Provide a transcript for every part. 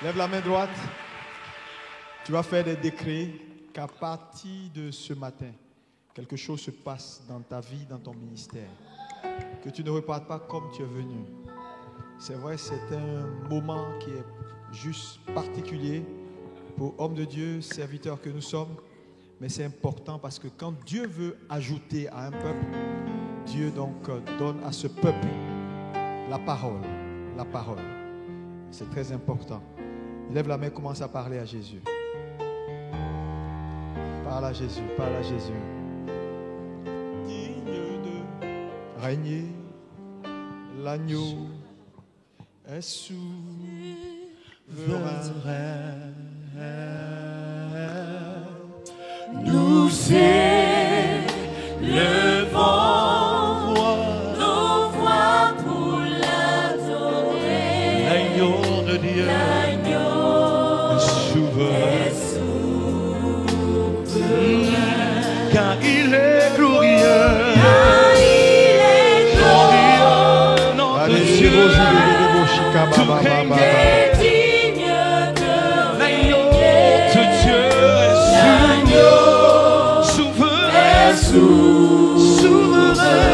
Lève la main droite. Tu vas faire des décrets qu'à partir de ce matin, quelque chose se passe dans ta vie, dans ton ministère. Que tu ne repartes pas comme tu es venu. C'est vrai, c'est un moment qui est juste particulier pour hommes de Dieu, serviteurs que nous sommes. Mais c'est important parce que quand Dieu veut ajouter à un peuple, Dieu donc donne à ce peuple la parole. La parole. C'est très important. Lève la main, commence à parler à Jésus. Parle à Jésus, parle à Jésus. Digne de régner, l'agneau est souverain. Nous élevons nos voix pour l'adorer. L'agneau de Dieu est souverain. Car il est glorieux. Notre Dieu, tout régner. Digne de L'agneau de Dieu est souverain. Souverain.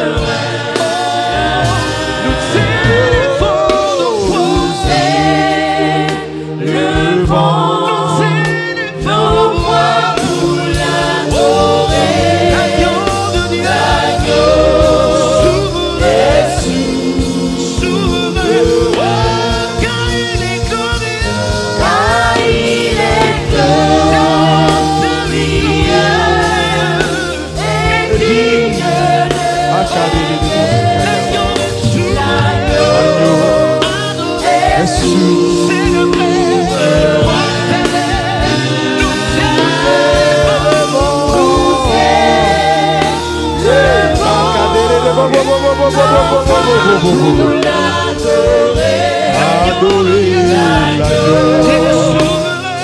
Nous élevons nos voix. nos voix pour l'adorer. L'agneau de Dieu est souverain. Car il est glorieux. Car il est glorieux et digne de L'agneau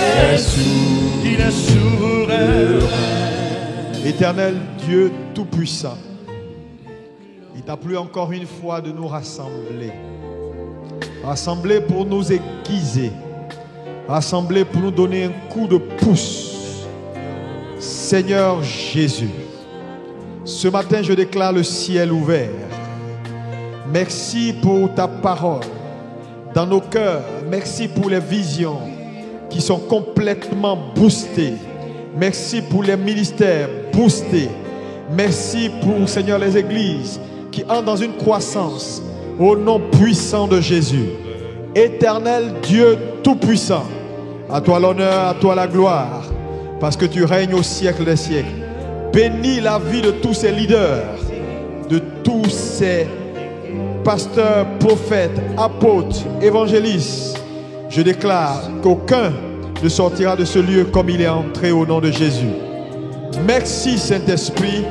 est Il est souverain. Éternel Dieu Tout-Puissant, il t'a plu encore une fois de nous rassembler. Rassembler pour nous aiguiser. Rassembler pour nous donner un coup de pouce. Seigneur Jésus, ce matin je déclare le ciel ouvert. Merci pour ta parole dans nos cœurs. Merci pour les visions qui sont complètement boostées. Merci pour les ministères boostés. Merci pour, Seigneur, les églises qui entrent dans une croissance au nom puissant de Jésus. Éternel Dieu Tout-Puissant, à toi l'honneur, à toi la gloire, parce que tu règnes au siècle des siècles. Bénis la vie de tous ces leaders, de tous ces pasteurs, prophètes, apôtres, évangélistes. Je déclare qu'aucun ne sortira de ce lieu comme il est entré au nom de Jésus. Merci Saint-Esprit.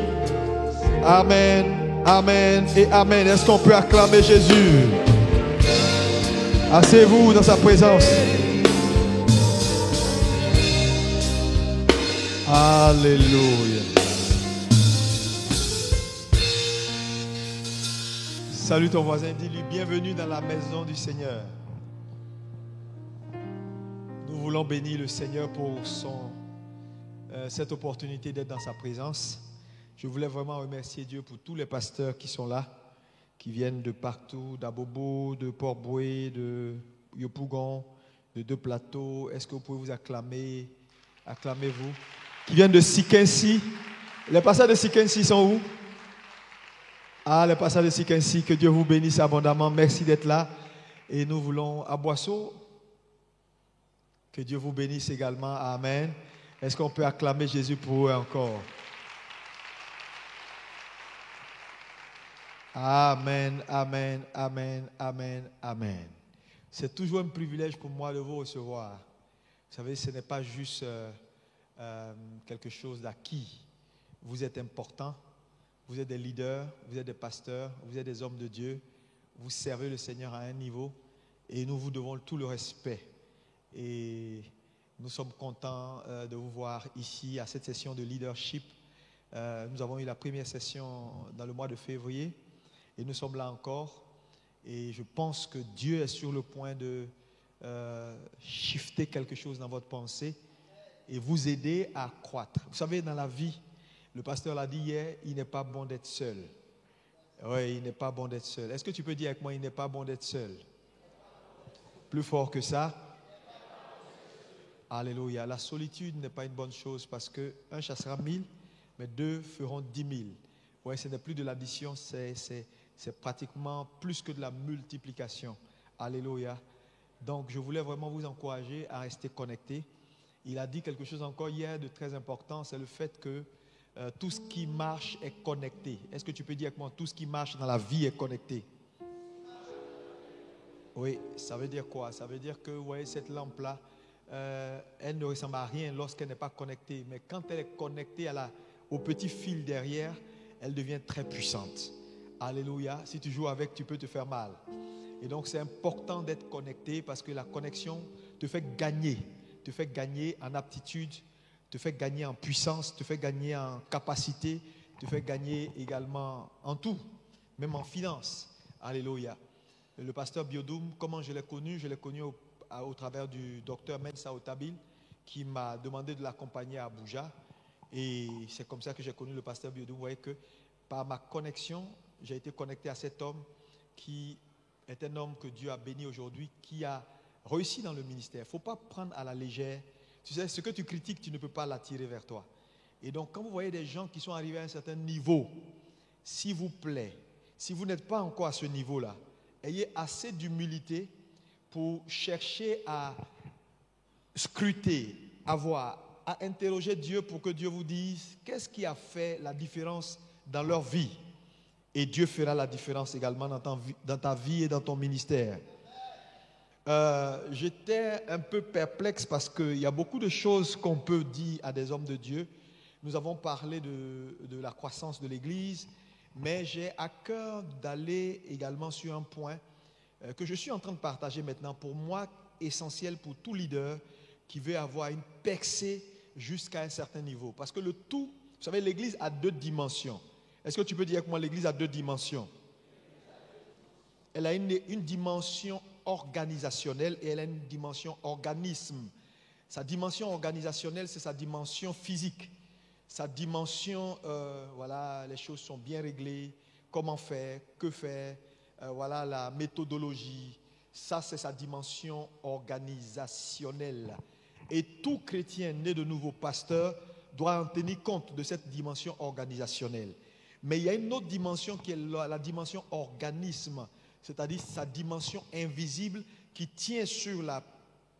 Amen, amen et amen. Est-ce qu'on peut acclamer Jésus? Asseyez-vous dans sa présence. Alléluia. Salue ton voisin, dis-lui bienvenue dans la maison du Seigneur. Nous voulons bénir le Seigneur pour cette opportunité d'être dans sa présence. Je voulais vraiment remercier Dieu pour tous les pasteurs qui sont là, qui viennent de partout, d'Abobo, de Port-Boué, de Yopougon, de Deux Plateaux. Est-ce que vous pouvez vous acclamer? Acclamez-vous. Qui viennent de Sikensi. Les pasteurs de Sikensi sont où? Ah, les pasteurs de Sikensi, que Dieu vous bénisse abondamment. Merci d'être là. Et nous voulons à Boisseau. Que Dieu vous bénisse également. Amen. Est-ce qu'on peut acclamer Jésus pour eux encore? Amen, amen, amen, amen, amen. C'est toujours un privilège pour moi de vous recevoir. Vous savez, ce n'est pas juste quelque chose d'acquis. Vous êtes importants, vous êtes des leaders, vous êtes des pasteurs, vous êtes des hommes de Dieu. Vous servez le Seigneur à un niveau et nous vous devons tout le respect. Et nous sommes contents de vous voir ici à cette session de leadership. Nous avons eu la première session dans le mois de février et nous sommes là encore. Et je pense que Dieu est sur le point de shifter quelque chose dans votre pensée et vous aider à croître. Vous savez, dans la vie, le pasteur l'a dit hier, il n'est pas bon d'être seul. Oui, il n'est pas bon d'être seul. Est-ce que tu peux dire avec moi, il n'est pas bon d'être seul? Plus fort que ça. Alléluia. La solitude n'est pas une bonne chose parce que un chassera 1000, mais 2 feront 10 000. Oui, ce n'est plus de l'addition, c'est pratiquement plus que de la multiplication. Alléluia. Donc, je voulais vraiment vous encourager à rester connectés. Il a dit quelque chose encore hier de très important, c'est le fait que tout ce qui marche est connecté. Est-ce que tu peux dire avec moi, tout ce qui marche dans la vie est connecté? Oui, ça veut dire quoi? Ça veut dire que ouais, cette lampe-là, elle ne ressemble à rien lorsqu'elle n'est pas connectée. Mais quand elle est connectée au petit fil derrière, elle devient très puissante. Alléluia. Si tu joues avec, tu peux te faire mal. Et donc, c'est important d'être connecté parce que la connexion te fait gagner en aptitude, te fait gagner en puissance, te fait gagner en capacité, te fait gagner également en tout, même en finance. Alléluia. Le pasteur Biodoum, comment je l'ai connu? Je l'ai connu au travers du docteur Mensa Otabil qui m'a demandé de l'accompagner à Abuja. Et c'est comme ça que j'ai connu le pasteur Biodoum. Vous voyez que par ma connexion, j'ai été connecté à cet homme qui est un homme que Dieu a béni aujourd'hui, qui a réussi dans le ministère. Il ne faut pas prendre à la légère. Tu sais, ce que tu critiques, tu ne peux pas l'attirer vers toi. Et donc, quand vous voyez des gens qui sont arrivés à un certain niveau, s'il vous plaît, si vous n'êtes pas encore à ce niveau-là, ayez assez d'humilité pour chercher à scruter, à voir, à interroger Dieu pour que Dieu vous dise qu'est-ce qui a fait la différence dans leur vie. Et Dieu fera la différence également dans ta vie et dans ton ministère. J'étais un peu perplexe parce qu'il y a beaucoup de choses qu'on peut dire à des hommes de Dieu. Nous avons parlé de la croissance de l'Église, mais j'ai à cœur d'aller également sur un point que je suis en train de partager maintenant, pour moi, essentiel pour tout leader qui veut avoir une percée jusqu'à un certain niveau. Parce que le tout, vous savez, l'Église a 2 dimensions. Est-ce que tu peux dire que moi, l'Église a 2 dimensions? Elle a une dimension organisationnelle et elle a une dimension organisme. Sa dimension organisationnelle, c'est sa dimension physique. Sa dimension, voilà, les choses sont bien réglées, comment faire, que faire, voilà la méthodologie. Ça, c'est sa dimension organisationnelle. Et tout chrétien né de nouveau pasteur doit en tenir compte de cette dimension organisationnelle. Mais il y a une autre dimension qui est la dimension organisme, c'est-à-dire sa dimension invisible qui tient sur la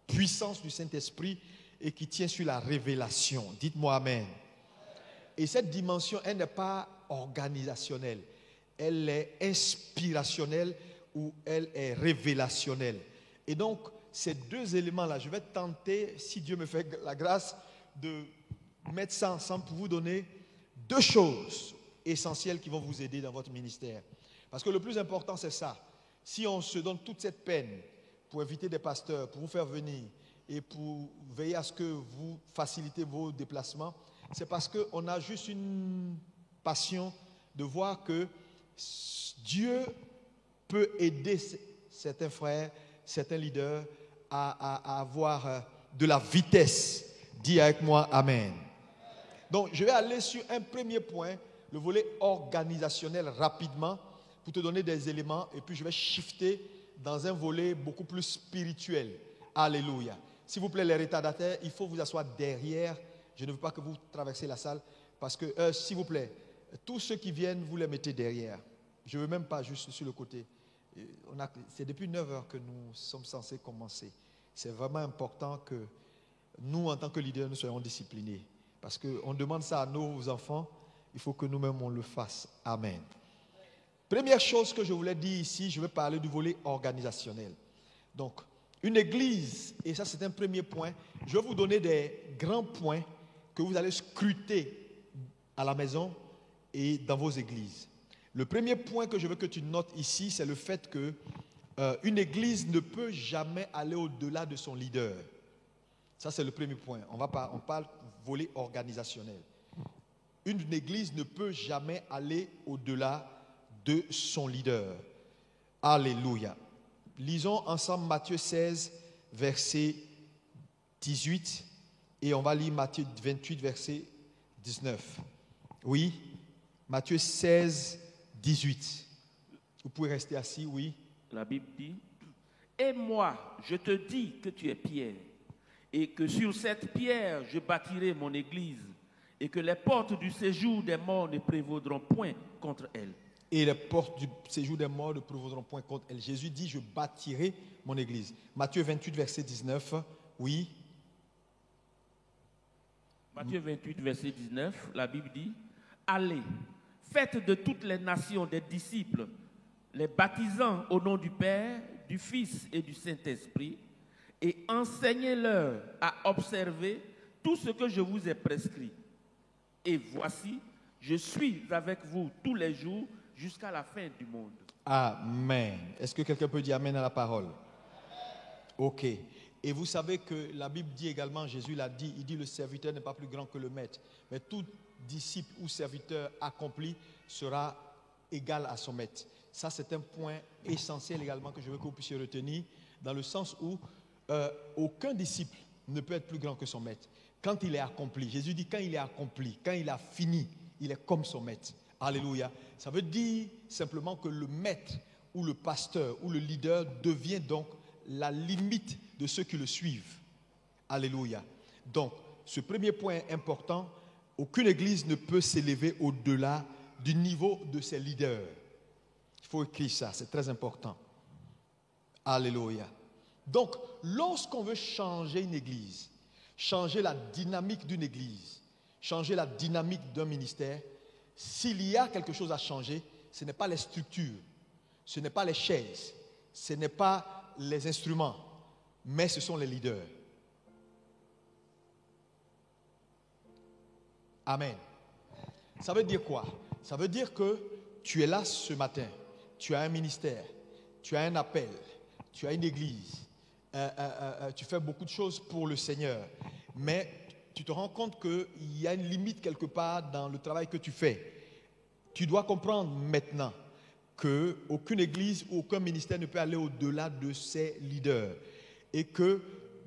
puissance du Saint-Esprit et qui tient sur la révélation. Dites-moi Amen. Et cette dimension, elle n'est pas organisationnelle, elle est inspirationnelle ou elle est révélationnelle. Et donc, ces 2 éléments-là, je vais tenter, si Dieu me fait la grâce, de mettre ça ensemble pour vous donner 2 choses essentielles qui vont vous aider dans votre ministère. Parce que le plus important, c'est ça. Si on se donne toute cette peine pour inviter des pasteurs, pour vous faire venir et pour veiller à ce que vous facilitez vos déplacements, c'est parce qu'on a juste une passion de voir que Dieu peut aider certains frères, certains leaders à avoir de la vitesse. Dis avec moi Amen. Donc, je vais aller sur un premier point, le volet organisationnel rapidement, pour te donner des éléments, et puis je vais shifter dans un volet beaucoup plus spirituel. Alléluia. S'il vous plaît, les retardataires, il faut vous asseoir derrière. Je ne veux pas que vous traversiez la salle, parce que, s'il vous plaît, tous ceux qui viennent, vous les mettez derrière. Je ne veux même pas juste sur le côté. C'est depuis 9 heures que nous sommes censés commencer. C'est vraiment important que nous, en tant que leaders, nous soyons disciplinés. Parce qu'on demande ça à nos enfants, il faut que nous-mêmes on le fasse. Amen. Première chose que je voulais dire ici, je vais parler du volet organisationnel. Donc, une église, et ça c'est un premier point, je vais vous donner des grands points que vous allez scruter à la maison et dans vos églises. Le premier point que je veux que tu notes ici, c'est le fait que une église ne peut jamais aller au-delà de son leader. Ça, c'est le premier point. On parle volet organisationnel. Une église ne peut jamais aller au-delà de son leader. Alléluia. Lisons ensemble Matthieu 16, verset 18, et on va lire Matthieu 28, verset 19. Oui, Matthieu 16, 18. Vous pouvez rester assis, oui. La Bible dit, « Et moi, je te dis que tu es Pierre, et que sur cette pierre, je bâtirai mon église, et que les portes du séjour des morts ne prévaudront point contre elle. » Et les portes du séjour des morts ne prévaudront point contre elle. Jésus dit, je bâtirai mon église. Matthieu 28, verset 19, oui. Matthieu 28, verset 19, la Bible dit, « Allez, faites de toutes les nations des disciples, les baptisant au nom du Père, du Fils et du Saint-Esprit, et enseignez-leur à observer tout ce que je vous ai prescrit. Et voici, je suis avec vous tous les jours jusqu'à la fin du monde. » Amen. Est-ce que quelqu'un peut dire amen à la parole? Ok. Et vous savez que la Bible dit également, Jésus l'a dit, il dit le serviteur n'est pas plus grand que le maître. Mais tout disciple ou serviteur accompli sera égal à son maître. Ça, c'est un point essentiel également que je veux que vous puissiez retenir, dans le sens où aucun disciple ne peut être plus grand que son maître. Quand il est accompli, Jésus dit quand il est accompli, quand il a fini, il est comme son maître. Alléluia. Ça veut dire simplement que le maître ou le pasteur ou le leader devient donc la limite de ceux qui le suivent. Alléluia. Donc, ce premier point important, aucune église ne peut s'élever au-delà du niveau de ses leaders. Il faut écrire ça, c'est très important. Alléluia. Donc, lorsqu'on veut changer une église, changer la dynamique d'une église, changer la dynamique d'un ministère, s'il y a quelque chose à changer, ce n'est pas les structures, ce n'est pas les chaises, ce n'est pas les instruments, mais ce sont les leaders. Amen. Ça veut dire quoi? Ça veut dire que tu es là ce matin, tu as un ministère, tu as un appel, tu as une église, tu fais beaucoup de choses pour le Seigneur, mais tu te rends compte qu'il y a une limite quelque part dans le travail que tu fais. Tu dois comprendre maintenant qu'aucune église ou aucun ministère ne peut aller au-delà de ses leaders. Et que,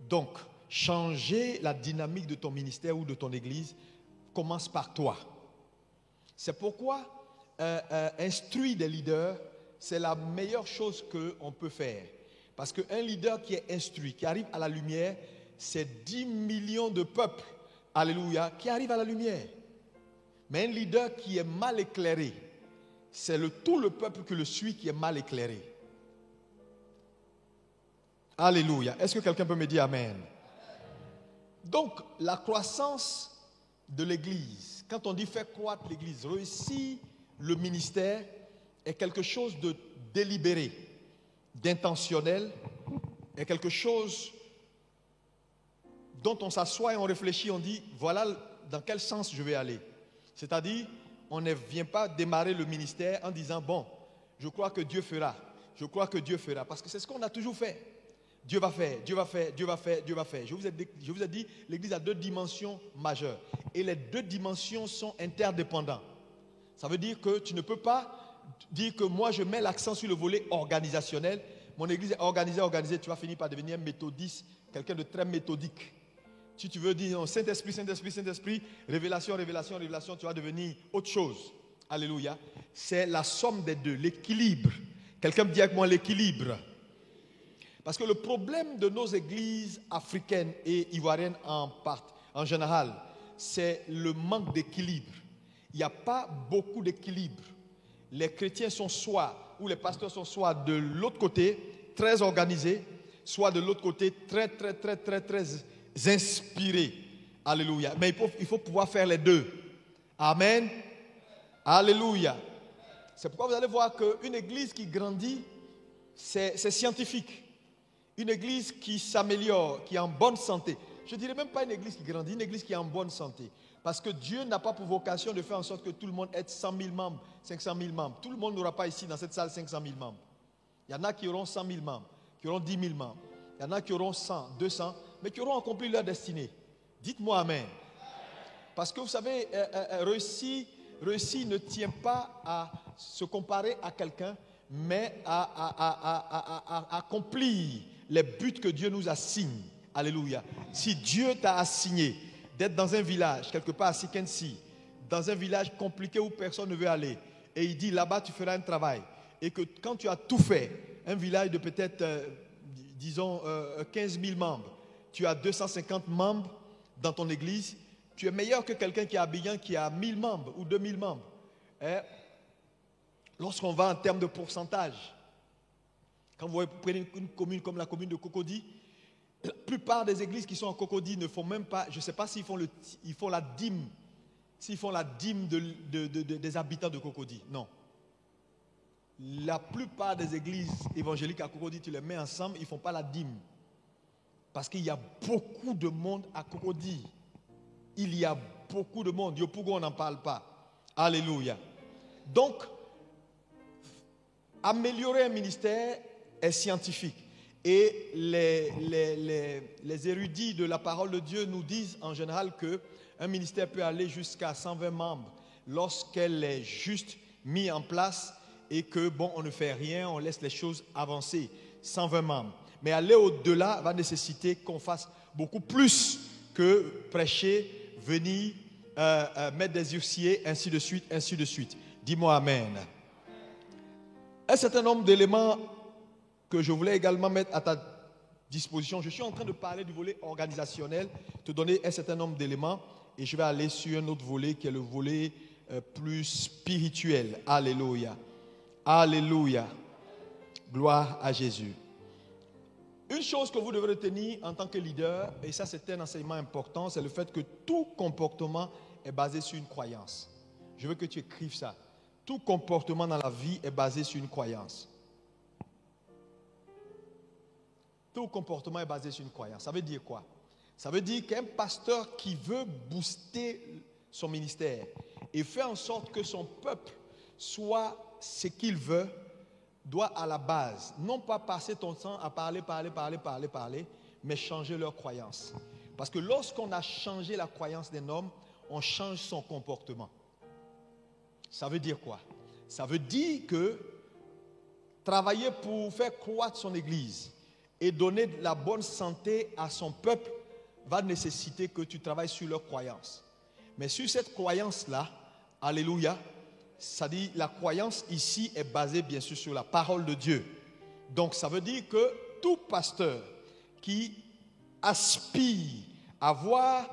donc, changer la dynamique de ton ministère ou de ton église commence par toi. C'est pourquoi instruire des leaders, c'est la meilleure chose qu'on peut faire. Parce qu'un leader qui est instruit, qui arrive à la lumière, c'est 10 millions de peuples, alléluia, qui arrivent à la lumière. Mais un leader qui est mal éclairé, c'est tout le peuple qui le suit qui est mal éclairé. Alléluia. Est-ce que quelqu'un peut me dire amen? Donc, la croissance de l'église, quand on dit faire croître l'église, réussir le ministère est quelque chose de délibéré, d'intentionnel, est quelque chose dont on s'assoit et on réfléchit, on dit, voilà dans quel sens je vais aller. C'est-à-dire, on ne vient pas démarrer le ministère en disant, bon, je crois que Dieu fera, je crois que Dieu fera, parce que c'est ce qu'on a toujours fait. Dieu va faire, Dieu va faire, Dieu va faire, Dieu va faire. Je vous ai dit, l'église a deux dimensions majeures. Et les deux dimensions sont interdépendantes. Ça veut dire que tu ne peux pas dire que moi je mets l'accent sur le volet organisationnel. Mon église est organisée, tu vas finir par devenir un méthodiste, quelqu'un de très méthodique. Si tu veux dire Saint-Esprit, révélation, tu vas devenir autre chose. Alléluia. C'est la somme des deux, l'équilibre. Quelqu'un me dit avec moi l'équilibre. Parce que le problème de nos églises africaines et ivoiriennes en général, c'est le manque d'équilibre. Il n'y a pas beaucoup d'équilibre. Les chrétiens sont soit, ou les pasteurs sont soit de l'autre côté, très organisés, soit de l'autre côté, très inspirés. Alléluia. Mais il faut pouvoir faire les deux. Amen. Alléluia. C'est pourquoi vous allez voir qu'une église qui grandit, c'est scientifique. Une église qui s'améliore, qui est en bonne santé. Je ne dirais même pas une église qui grandit, une église qui est en bonne santé. Parce que Dieu n'a pas pour vocation de faire en sorte que tout le monde ait 100 000 membres, 500 000 membres. Tout le monde n'aura pas ici dans cette salle 500 000 membres. Il y en a qui auront 100 000 membres, qui auront 10 000 membres. Il y en a qui auront 100, 200, mais qui auront accompli leur destinée. Dites-moi amen. Parce que vous savez, réussir ne tient pas à se comparer à quelqu'un, mais à accomplir les buts que Dieu nous assigne. Alléluia. Si Dieu t'a assigné d'être dans un village, quelque part à Sikensi, dans un village compliqué où personne ne veut aller, et il dit là-bas tu feras un travail, et que quand tu as tout fait, un village de peut-être, disons, 15 000 membres, tu as 250 membres dans ton église, tu es meilleur que quelqu'un qui est à Abidjan qui a 1000 membres ou 2000 membres. Lorsqu'on va en termes de pourcentage, quand vous prenez une commune comme la commune de Cocody, la plupart des églises qui sont en Cocody ne font même pas, je ne sais pas s'ils font la dîme, s'ils font la dîme des habitants de Cocody. Non. La plupart des églises évangéliques à Cocody, tu les mets ensemble, ils ne font pas la dîme. Parce qu'il y a beaucoup de monde à Cocody. Il y a beaucoup de monde. Yopougo, on n'en parle pas. Alléluia. Donc, améliorer un ministère est scientifique. Et les érudits de la parole de Dieu nous disent en général qu'un ministère peut aller jusqu'à 120 membres lorsqu'elle est juste mise en place et que, bon, on ne fait rien, on laisse les choses avancer. 120 membres. Mais aller au-delà va nécessiter qu'on fasse beaucoup plus que prêcher, venir, mettre des huissiers, ainsi de suite, ainsi de suite. Dis-moi Amen. Un certain nombre d'éléments que je voulais également mettre à ta disposition. Je suis en train de parler du volet organisationnel, te donner un certain nombre d'éléments et je vais aller sur un autre volet qui est le volet plus spirituel. Alléluia. Alléluia. Gloire à Jésus. Une chose que vous devez retenir en tant que leader, et ça c'est un enseignement important, c'est le fait que tout comportement est basé sur une croyance. Je veux que tu écrives ça. Tout comportement dans la vie est basé sur une croyance. Tout comportement est basé sur une croyance. Ça veut dire quoi? Ça veut dire qu'un pasteur qui veut booster son ministère et faire en sorte que son peuple soit ce qu'il veut, doit à la base, non pas passer ton temps à parler, mais changer leur croyance. Parce que lorsqu'on a changé la croyance d'un homme, on change son comportement. Ça veut dire quoi? Ça veut dire que travailler pour faire croître son église et donner de la bonne santé à son peuple va nécessiter que tu travailles sur leur croyance. Mais sur cette croyance-là, alléluia, ça dit la croyance ici est basée bien sûr sur la parole de Dieu. Donc ça veut dire que tout pasteur qui aspire à voir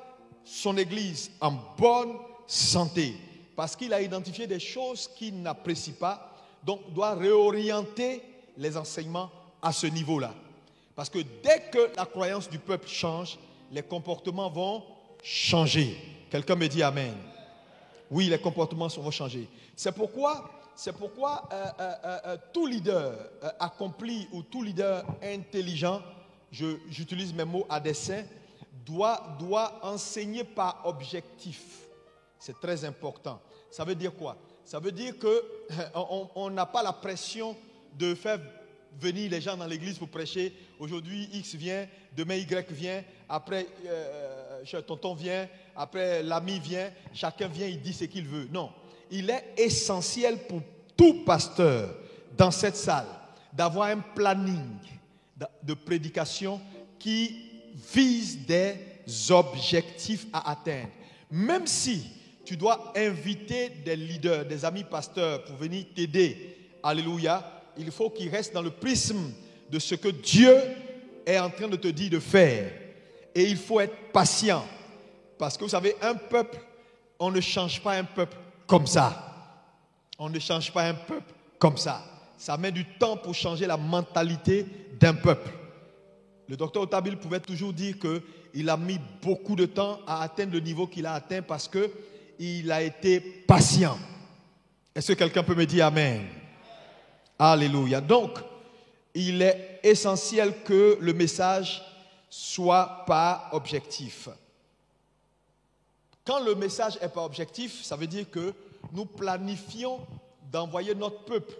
son église en bonne santé, parce qu'il a identifié des choses qu'il n'apprécie pas, donc doit réorienter les enseignements à ce niveau-là. Parce que dès que la croyance du peuple change, les comportements vont changer. Quelqu'un me dit Amen. Oui, les comportements vont changer. C'est pourquoi tout leader accompli ou tout leader intelligent, j'utilise mes mots à dessein, doit enseigner par objectif. C'est très important. Ça veut dire quoi? Ça veut dire qu'on n'a pas la pression de faire venir les gens dans l'église pour prêcher. Aujourd'hui, X vient, demain Y vient, après tonton vient, après l'ami vient, chacun vient, il dit ce qu'il veut. Non, il est essentiel pour tout pasteur dans cette salle d'avoir un planning de prédication qui vise des objectifs à atteindre. Même si tu dois inviter des leaders, des amis pasteurs pour venir t'aider, alléluia, il faut qu'ils restent dans le prisme de ce que Dieu est en train de te dire de faire. Et il faut être patient. Parce que vous savez, un peuple, on ne change pas un peuple comme ça. On ne change pas un peuple comme ça. Ça met du temps pour changer la mentalité d'un peuple. Le docteur Otabil pouvait toujours dire qu'il a mis beaucoup de temps à atteindre le niveau qu'il a atteint parce qu'il a été patient. Est-ce que quelqu'un peut me dire Amen? Alléluia. Donc, il est essentiel que le message soit pas objectif. Quand le message n'est pas objectif, ça veut dire que nous planifions d'envoyer notre peuple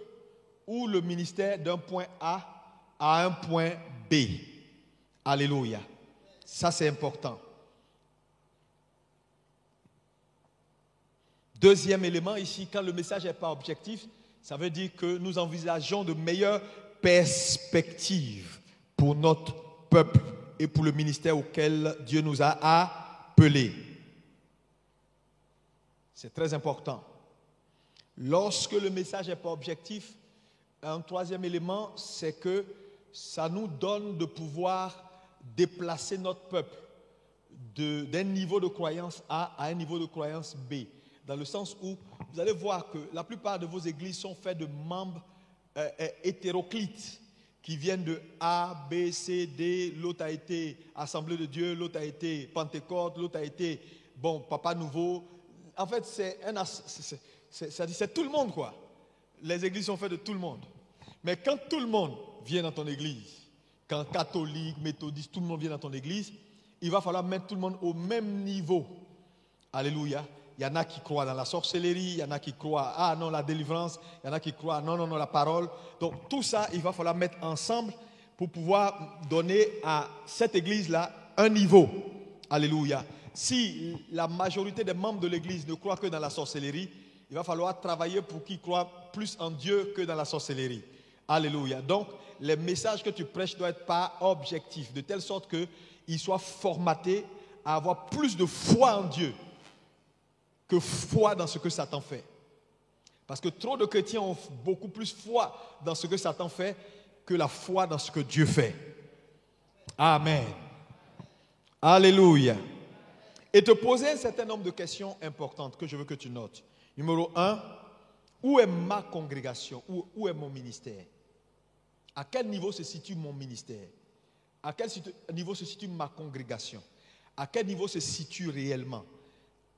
ou le ministère d'un point A à un point B. Alléluia. Ça, c'est important. Deuxième élément ici, quand le message n'est pas objectif, ça veut dire que nous envisageons de meilleures perspectives pour notre peuple et pour le ministère auquel Dieu nous a appelés. C'est très important. Lorsque le message n'est pas objectif, un troisième élément, c'est que ça nous donne de pouvoir déplacer notre peuple d'un niveau de croyance A à un niveau de croyance B. Dans le sens où vous allez voir que la plupart de vos églises sont faites de membres hétéroclites qui viennent de A, B, C, D. L'autre a été Assemblée de Dieu, l'autre a été Pentecôte, l'autre a été, Papa Nouveau. En fait, c'est tout le monde, quoi. Les églises sont faites de tout le monde. Mais quand tout le monde vient dans ton église, quand catholique, méthodiste, tout le monde vient dans ton église, il va falloir mettre tout le monde au même niveau. Alléluia. Il y en a qui croient dans la sorcellerie, il y en a qui croient, la délivrance, il y en a qui croient, non, la parole. Donc tout ça, il va falloir mettre ensemble pour pouvoir donner à cette église-là un niveau. Alléluia. Si la majorité des membres de l'église ne croient que dans la sorcellerie, il va falloir travailler pour qu'ils croient plus en Dieu que dans la sorcellerie. Alléluia. Donc, les messages que tu prêches doivent être pas objectifs, de telle sorte qu'ils soient formatés à avoir plus de foi en Dieu que foi dans ce que Satan fait. Parce que trop de chrétiens ont beaucoup plus foi dans ce que Satan fait que la foi dans ce que Dieu fait. Amen. Alléluia. Et te poser un certain nombre de questions importantes que je veux que tu notes. Numéro 1, où est ma congrégation? Où est mon ministère? À quel niveau se situe mon ministère? À quel niveau se situe ma congrégation? À quel niveau se situe réellement?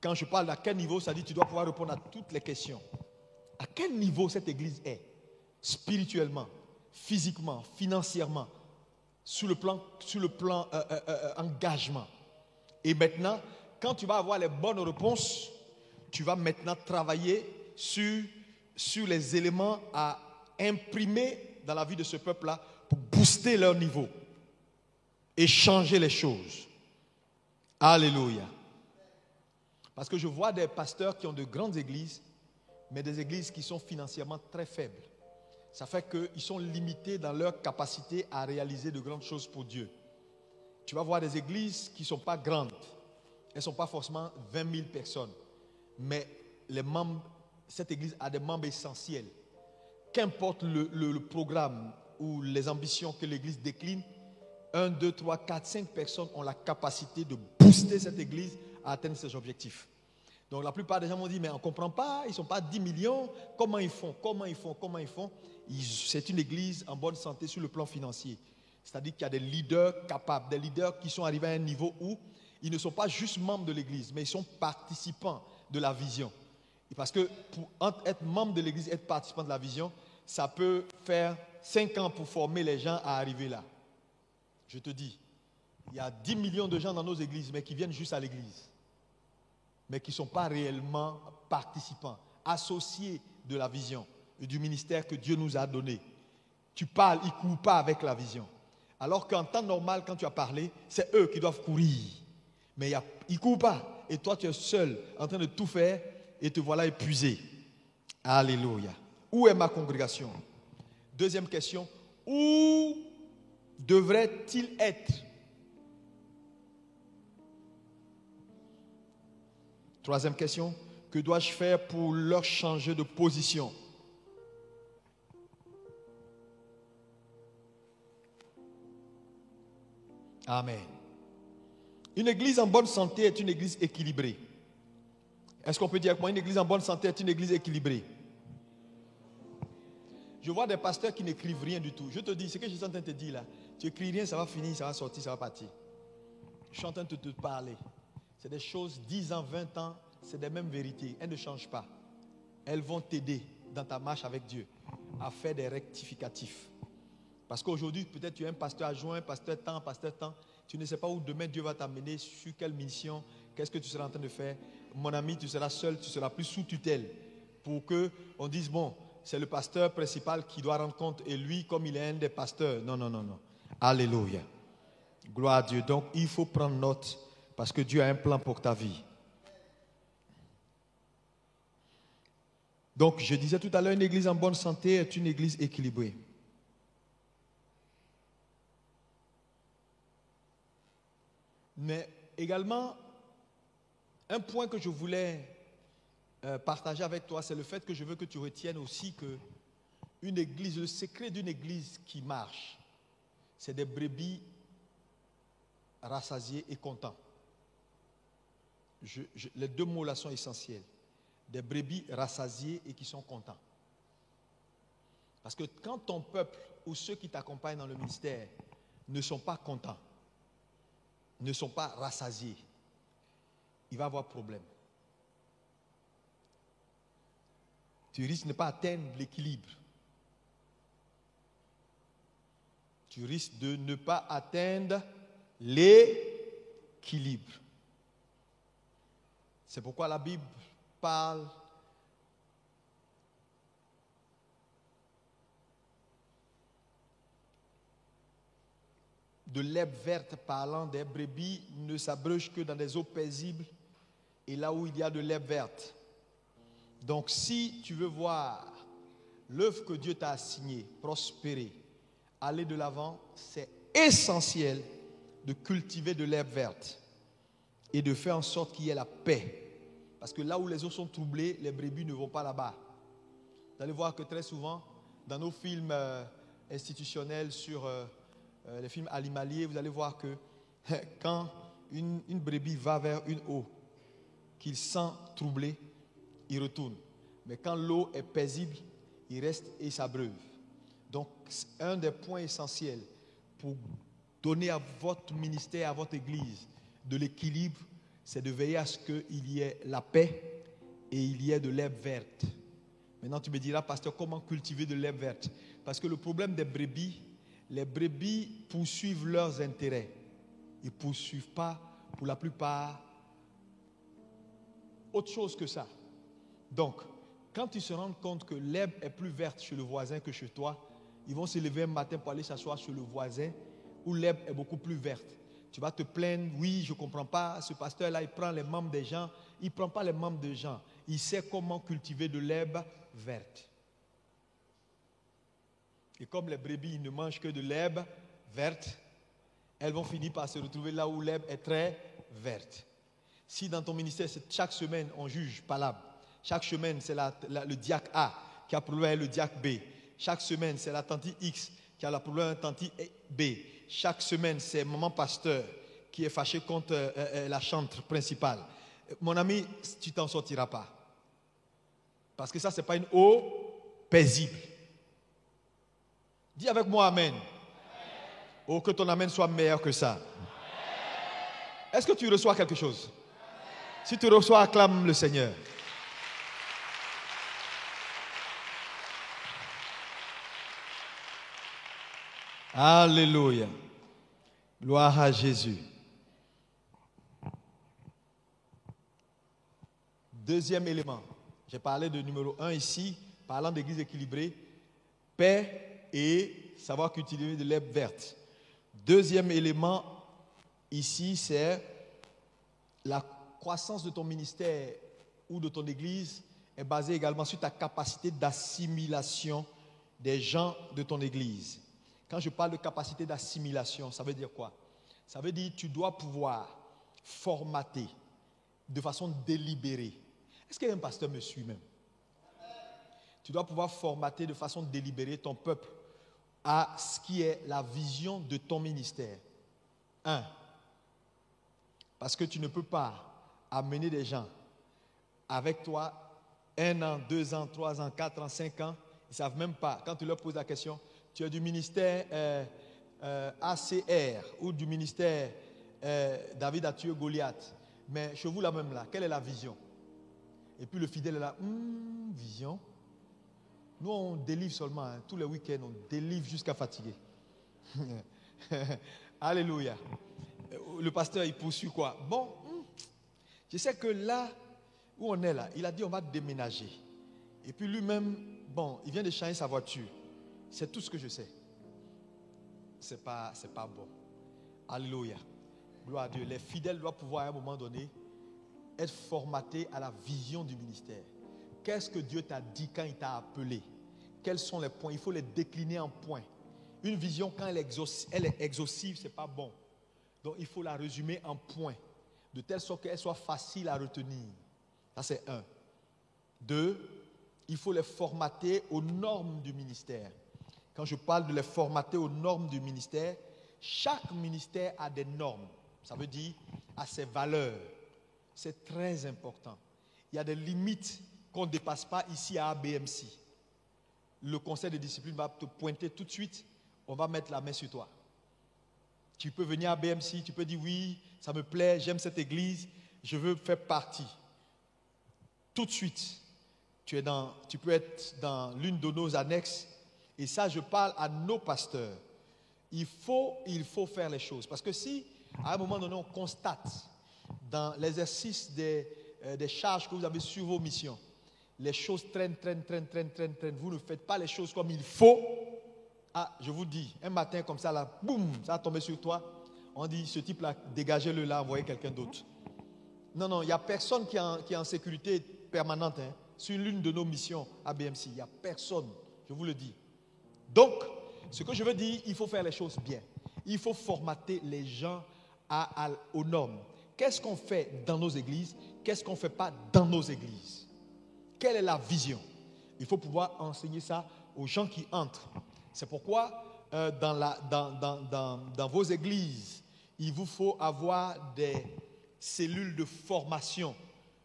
Quand je parle d'à quel niveau, ça dit que tu dois pouvoir répondre à toutes les questions. À quel niveau cette église est? Spirituellement, physiquement, financièrement, sur le plan engagement. Et maintenant, quand tu vas avoir les bonnes réponses, tu vas maintenant travailler sur les éléments à imprimer dans la vie de ce peuple-là pour booster leur niveau et changer les choses. Alléluia. Parce que je vois des pasteurs qui ont de grandes églises, mais des églises qui sont financièrement très faibles. Ça fait qu'ils sont limités dans leur capacité à réaliser de grandes choses pour Dieu. Tu vas voir des églises qui ne sont pas grandes. Elles ne sont pas forcément 20 000 personnes. Mais les membres, cette église a des membres essentiels. Qu'importe le programme ou les ambitions que l'église décline, 1, 2, 3, 4, 5 personnes ont la capacité de booster cette église à atteindre ses objectifs. Donc la plupart des gens m'ont dit, mais on ne comprend pas, ils ne sont pas 10 millions, comment ils font? C'est une église en bonne santé sur le plan financier. C'est-à-dire qu'il y a des leaders capables, des leaders qui sont arrivés à un niveau où ils ne sont pas juste membres de l'église, mais ils sont participants de la vision. Et parce que pour être membre de l'église, être participant de la vision, ça peut faire 5 ans pour former les gens à arriver là. Je te dis, il y a 10 millions de gens dans nos églises, mais qui viennent juste à l'église, mais qui ne sont pas réellement participants, associés de la vision et du ministère que Dieu nous a donné. Tu parles, ils ne courent pas avec la vision. Alors qu'en temps normal, quand tu as parlé, c'est eux qui doivent courir. Mais ils ne courent pas. Et toi, tu es seul en train de tout faire et te voilà épuisé. Alléluia. Où est ma congrégation? Deuxième question. Où devrait-il être? Troisième question. Que dois-je faire pour leur changer de position? Amen. Une église en bonne santé est une église équilibrée. Est-ce qu'on peut dire que moi, une église en bonne santé est une église équilibrée? Je vois des pasteurs qui n'écrivent rien du tout. Je te dis, ce que je suis en train de te dire là, tu écris rien, ça va finir, ça va sortir, ça va partir. Je suis en train de te parler. C'est des choses, 10 ans, 20 ans, c'est des mêmes vérités. Elles ne changent pas. Elles vont t'aider dans ta marche avec Dieu à faire des rectificatifs. Parce qu'aujourd'hui, peut-être tu es un pasteur adjoint, pasteur temps. Tu ne sais pas où demain Dieu va t'amener, sur quelle mission, qu'est-ce que tu seras en train de faire. Mon ami, tu seras seul, tu seras plus sous tutelle. Pour qu'on dise, bon, c'est le pasteur principal qui doit rendre compte. Et lui, comme il est un des pasteurs. Non. Alléluia. Gloire à Dieu. Donc, il faut prendre note parce que Dieu a un plan pour ta vie. Donc, je disais tout à l'heure, une église en bonne santé est une église équilibrée. Mais également, un point que je voulais partager avec toi, c'est le fait que je veux que tu retiennes aussi que une église, le secret d'une église qui marche, c'est des brebis rassasiés et contents. Les deux mots là sont essentiels. Des brebis rassasiés et qui sont contents. Parce que quand ton peuple ou ceux qui t'accompagnent dans le ministère ne sont pas contents, ne sont pas rassasiés, il va y avoir problème. Tu risques de ne pas atteindre l'équilibre. Tu risques de ne pas atteindre l'équilibre. C'est pourquoi la Bible parle de l'herbe verte, parlant des brebis ne s'abreuchent que dans des eaux paisibles et là où il y a de l'herbe verte. Donc si tu veux voir l'œuvre que Dieu t'a assignée prospérer, aller de l'avant, c'est essentiel de cultiver de l'herbe verte et de faire en sorte qu'il y ait la paix. Parce que là où les eaux sont troublées, les brebis ne vont pas là-bas. Vous allez voir que très souvent, dans nos films institutionnels sur les films animaliers, vous allez voir que quand une brebis va vers une eau qu'il sent troublée, il retourne. Mais quand l'eau est paisible, il reste et s'abreuve. Donc, un des points essentiels pour donner à votre ministère, à votre église, de l'équilibre, c'est de veiller à ce qu'il y ait la paix et il y ait de l'herbe verte. Maintenant, tu me diras, pasteur, comment cultiver de l'herbe verte? Parce que le problème des brebis, les brebis poursuivent leurs intérêts. Ils ne poursuivent pas, pour la plupart, autre chose que ça. Donc, quand ils se rendent compte que l'herbe est plus verte chez le voisin que chez toi, ils vont se lever un matin pour aller s'asseoir chez le voisin où l'herbe est beaucoup plus verte. Tu vas te plaindre, oui, je ne comprends pas, ce pasteur-là, il prend les membres des gens. Il ne prend pas les membres des gens. Il sait comment cultiver de l'herbe verte. Et comme les brebis ne mangent que de l'herbe verte, elles vont finir par se retrouver là où l'herbe est très verte. Si dans ton ministère, chaque semaine, on juge palabre, chaque semaine, c'est le diacre A qui a problème avec le diacre B. Chaque semaine, c'est la tante X qui a le problème avec la tante B. Chaque semaine, c'est maman pasteur qui est fâché contre la chantre principale. Mon ami, tu ne t'en sortiras pas. Parce que ça, ce n'est pas une eau paisible. Dis avec moi Amen. Oh, que ton Amen soit meilleur que ça. Est-ce que tu reçois quelque chose? Si tu reçois, acclame le Seigneur. Alléluia. Gloire à Jésus. Deuxième élément. J'ai parlé de numéro 1 ici, parlant d'église équilibrée, paix et savoir cultiver de l'herbe verte. Deuxième élément ici, c'est la croissance de ton ministère ou de ton église est basée également sur ta capacité d'assimilation des gens de ton église. Quand je parle de capacité d'assimilation, ça veut dire quoi? Ça veut dire que tu dois pouvoir formater de façon délibérée. Est-ce qu'un pasteur me suit même? Tu dois pouvoir formater de façon délibérée ton peuple à ce qui est la vision de ton ministère. 1. Parce que tu ne peux pas amener des gens avec toi 1 an, 2 ans, 3 ans, 4 ans, 5 ans. Ils ne savent même pas. Quand tu leur poses la question, tu es du ministère ACR ou du ministère David a tué Goliath. Mais chez vous là même là, quelle est la vision? Et puis le fidèle est là, vision. Nous on délivre seulement, hein, tous les week-ends on délivre jusqu'à fatiguer. Alléluia. Le pasteur il poursuit quoi? Bon, je sais que là où on est là, il a dit on va déménager. Et puis lui-même, bon, il vient de changer sa voiture. C'est tout ce que je sais. C'est pas bon. Alléluia. Gloire à Dieu. Les fidèles doivent pouvoir à un moment donné être formatés à la vision du ministère. Qu'est-ce que Dieu t'a dit quand il t'a appelé? Quels sont les points? Il faut les décliner en points. Une vision, quand elle est exhaustive, ce n'est pas bon. Donc il faut la résumer en points, de telle sorte qu'elle soit facile à retenir. Ça c'est 1. 2, il faut les formater aux normes du ministère. Quand je parle de les formater aux normes du ministère, chaque ministère a des normes. Ça veut dire a ses valeurs. C'est très important. Il y a des limites qu'on ne dépasse pas ici à ABMC. Le conseil de discipline va te pointer tout de suite. On va mettre la main sur toi. Tu peux venir à ABMC, tu peux dire oui, ça me plaît, j'aime cette église, je veux faire partie. Tout de suite, tu peux être dans l'une de nos annexes. Et ça, je parle à nos pasteurs. Il faut faire les choses. Parce que si, à un moment donné, on constate dans l'exercice des charges que vous avez sur vos missions, les choses traînent, vous ne faites pas les choses comme il faut. Ah, je vous dis, un matin comme ça, là, boum, ça a tombé sur toi. On dit, ce type-là, dégagez-le là, envoyez quelqu'un d'autre. Non, il n'y a personne qui est en sécurité permanente sur l'une de nos missions à BMC. Il n'y a personne, je vous le dis. Donc, ce que je veux dire, il faut faire les choses bien. Il faut formater les gens aux normes. Qu'est-ce qu'on fait dans nos églises? Qu'est-ce qu'on ne fait pas dans nos églises? Quelle est la vision? Il faut pouvoir enseigner ça aux gens qui entrent. C'est pourquoi dans vos églises, il vous faut avoir des cellules de formation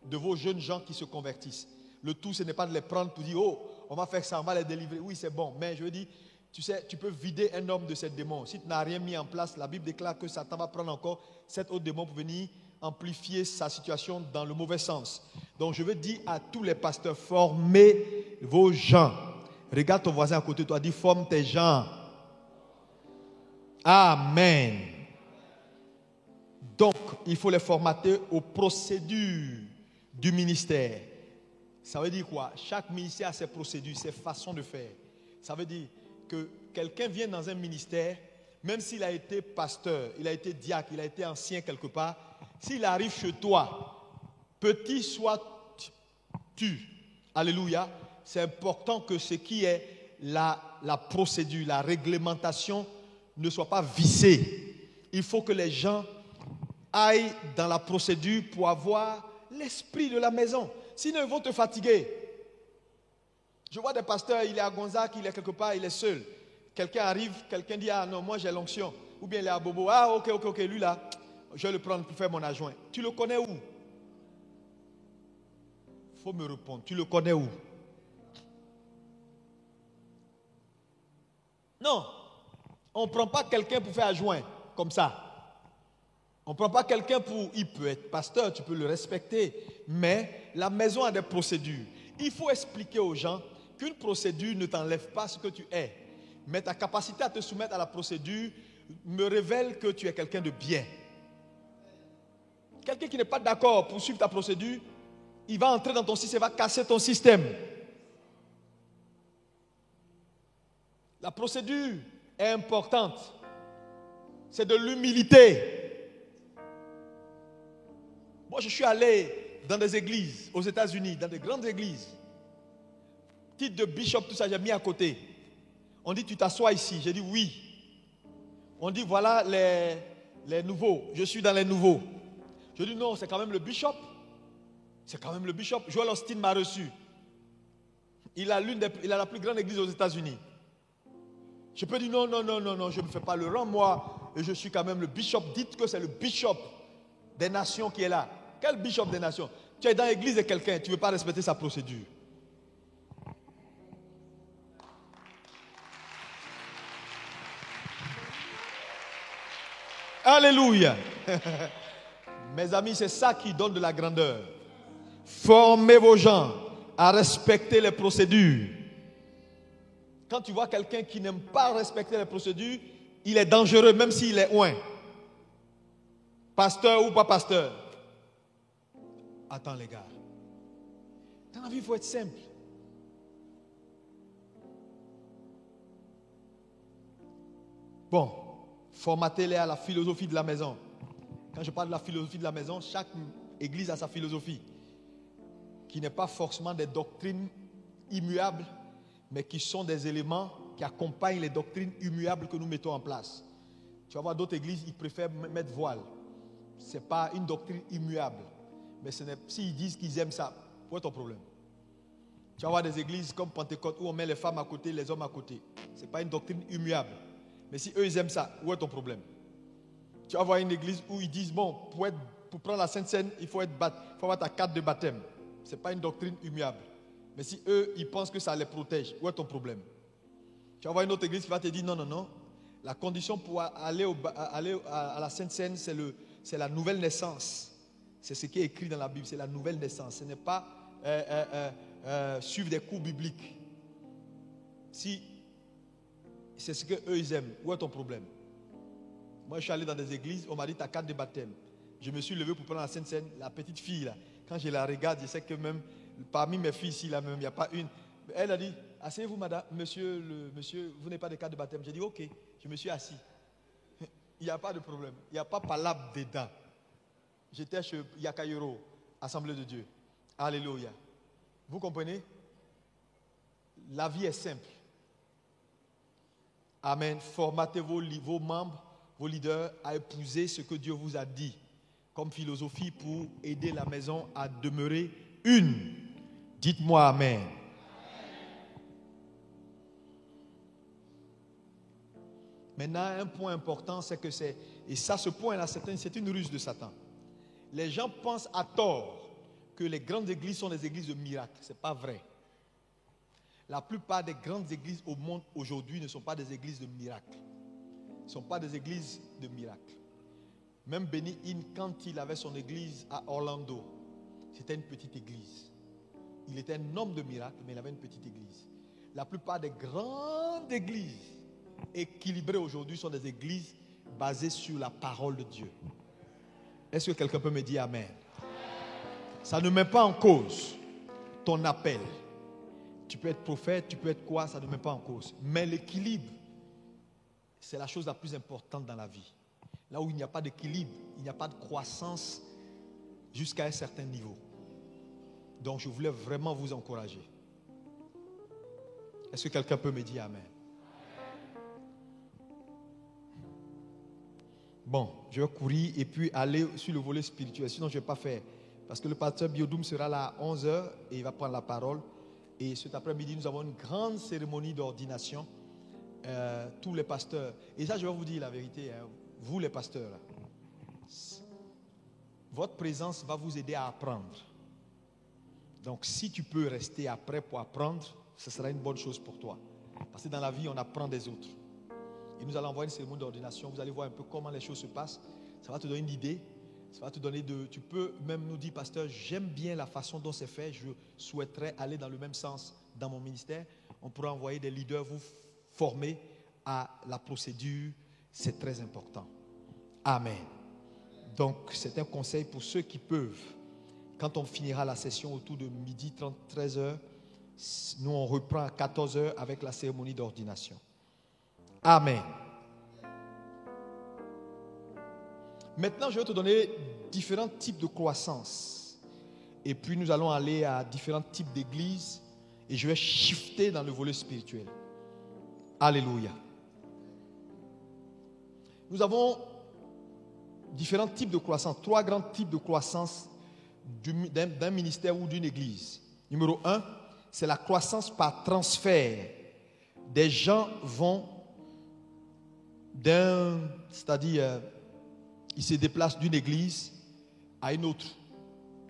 de vos jeunes gens qui se convertissent. Le tout, ce n'est pas de les prendre pour dire, oh, on va faire ça, on va les délivrer. Oui, c'est bon, mais je veux dire, tu sais, tu peux vider un homme de cette démon. Si tu n'as rien mis en place, la Bible déclare que Satan va prendre encore cet autre démon pour venir amplifier sa situation dans le mauvais sens. Donc, je veux dire à tous les pasteurs, formez vos gens. Regarde ton voisin à côté de toi, dis, forme tes gens. Amen. Donc, il faut les formater aux procédures du ministère. Ça veut dire quoi? Chaque ministère a ses procédures, ses façons de faire. Ça veut dire que quelqu'un vient dans un ministère, même s'il a été pasteur, il a été diacre, il a été ancien quelque part, s'il arrive chez toi, petit sois-tu, alléluia, c'est important que ce qui est la procédure, la réglementation ne soit pas vissée. Il faut que les gens aillent dans la procédure pour avoir l'esprit de la maison. Sinon, ils vont te fatiguer. Je vois des pasteurs, il est à Gonzague, il est quelque part, il est seul. Quelqu'un arrive, quelqu'un dit, ah non, moi j'ai l'onction. Ou bien il est à Bobo, ah ok, lui là, je vais le prendre pour faire mon adjoint. Tu le connais où? Il faut me répondre, tu le connais où? Non, on ne prend pas quelqu'un pour faire adjoint, comme ça. On ne prend pas quelqu'un pour... Il peut être pasteur, tu peux le respecter, mais la maison a des procédures. Il faut expliquer aux gens qu'une procédure ne t'enlève pas ce que tu es. Mais ta capacité à te soumettre à la procédure me révèle que tu es quelqu'un de bien. Quelqu'un qui n'est pas d'accord pour suivre ta procédure, il va entrer dans ton système, il va casser ton système. La procédure est importante. C'est de l'humilité. Moi, je suis allé dans des églises aux États-Unis, dans des grandes églises. Titre de bishop, tout ça, j'ai mis à côté. On dit, tu t'assois ici. J'ai dit oui. On dit, voilà les nouveaux. Je suis dans les nouveaux. Je dis non, c'est quand même le bishop. C'est quand même le bishop. Joel Austin m'a reçu. Il a la plus grande église aux États-Unis. Je peux dire non, je ne me fais pas le rang, moi. Et je suis quand même le bishop. Dites que c'est le bishop des nations qui est là. Quel bishop des nations? Tu es dans l'église de quelqu'un, tu ne veux pas respecter sa procédure. Alléluia. Mes amis, c'est ça qui donne de la grandeur. Formez vos gens à respecter les procédures. Quand tu vois quelqu'un qui n'aime pas respecter les procédures, il est dangereux même s'il est oint. Pasteur ou pas pasteur. Attends les gars. Dans la vie, il faut être simple. Bon, formatez-les à la philosophie de la maison. Quand je parle de la philosophie de la maison, chaque église a sa philosophie, qui n'est pas forcément des doctrines immuables, mais qui sont des éléments qui accompagnent les doctrines immuables que nous mettons en place. Tu vas voir d'autres églises, ils préfèrent mettre voile. Ce n'est pas une doctrine immuable. Mais s'ils disent qu'ils aiment ça, où est ton problème? Tu vas voir des églises comme Pentecôte où on met les femmes à côté, les hommes à côté. Ce n'est pas une doctrine immuable. Mais si eux ils aiment ça, où est ton problème? Tu vas voir une église où ils disent, bon, pour prendre la Sainte Seine, il faut avoir ta carte de baptême. Ce n'est pas une doctrine immuable. Mais si eux, ils pensent que ça les protège, où est ton problème? Tu vas voir une autre église qui va te dire, non, non, non. La condition pour aller à la Sainte Seine, c'est la nouvelle naissance. C'est ce qui est écrit dans la Bible, c'est la nouvelle naissance. Ce n'est pas suivre des cours bibliques. Si c'est ce qu'eux ils aiment, où est ton problème? Moi je suis allé dans des églises, on m'a dit ta carte de baptême. Je me suis levé pour prendre la Sainte Seine, la petite fille là. Quand je la regarde, je sais que même parmi mes filles ici là même, il n'y a pas une. Elle a dit, asseyez-vous madame, monsieur, vous n'avez pas de carte de baptême. J'ai dit ok, je me suis assis. Il n'y a pas de problème, il n'y a pas palabre dedans. J'étais chez Yakayoro, Assemblée de Dieu. Alléluia. Vous comprenez? La vie est simple. Amen. Formatez vos membres, vos leaders à épouser ce que Dieu vous a dit comme philosophie pour aider la maison à demeurer une. Dites-moi amen. Maintenant, un point important, c'est que ce point-là, c'est une ruse de Satan. Les gens pensent à tort que les grandes églises sont des églises de miracles. Ce n'est pas vrai. La plupart des grandes églises au monde aujourd'hui ne sont pas des églises de miracles. Ce ne sont pas des églises de miracles. Même Benny Hinn, quand il avait son église à Orlando, c'était une petite église. Il était un homme de miracles, mais il avait une petite église. La plupart des grandes églises équilibrées aujourd'hui sont des églises basées sur la parole de Dieu. Est-ce que quelqu'un peut me dire amen? Ça ne met pas en cause ton appel. Tu peux être prophète, tu peux être quoi, ça ne met pas en cause. Mais l'équilibre, c'est la chose la plus importante dans la vie. Là où il n'y a pas d'équilibre, il n'y a pas de croissance jusqu'à un certain niveau. Donc je voulais vraiment vous encourager. Est-ce que quelqu'un peut me dire amen? Bon, je vais courir et puis aller sur le volet spirituel. Sinon, je ne vais pas faire. Parce que le pasteur Biodoum sera là à 11h et il va prendre la parole. Et cet après-midi, nous avons une grande cérémonie d'ordination. Tous les pasteurs. Et ça, je vais vous dire la vérité. Hein, vous, les pasteurs, là, votre présence va vous aider à apprendre. Donc, si tu peux rester après pour apprendre, ce sera une bonne chose pour toi. Parce que dans la vie, on apprend des autres. Et nous allons avoir une cérémonie d'ordination. Vous allez voir un peu comment les choses se passent. Ça va te donner une idée. Ça va te donner tu peux même nous dire, pasteur, j'aime bien la façon dont c'est fait. Je souhaiterais aller dans le même sens dans mon ministère. On pourra envoyer des leaders vous former à la procédure. C'est très important. Amen. Donc, c'est un conseil pour ceux qui peuvent. Quand on finira la session autour de midi 30, 13h, nous on reprend à 14h avec la cérémonie d'ordination. Amen. Maintenant, je vais te donner différents types de croissance. Et puis, nous allons aller à différents types d'églises. Et je vais shifter dans le volet spirituel. Alléluia. Nous avons différents types de croissance. 3 grands types de croissance d'un ministère ou d'une église. Numéro 1, c'est la croissance par transfert. Des gens vont c'est-à-dire, ils se déplacent d'une église à une autre.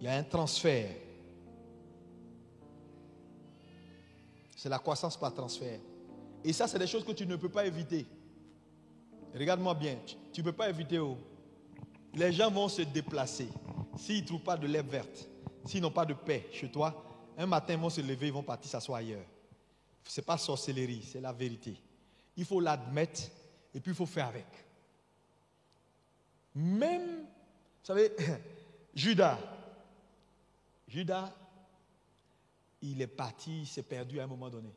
Il y a un transfert. C'est la croissance par transfert. Et ça, c'est des choses que tu ne peux pas éviter. Regarde-moi bien, tu ne peux pas éviter. Les gens vont se déplacer. S'ils ne trouvent pas de l'herbe verte, s'ils n'ont pas de paix chez toi, un matin, ils vont se lever, ils vont partir s'asseoir ailleurs. Ce n'est pas sorcellerie, c'est la vérité. Il faut l'admettre et puis il faut faire avec. Même, vous savez, Judas, il est parti, il s'est perdu à un moment donné.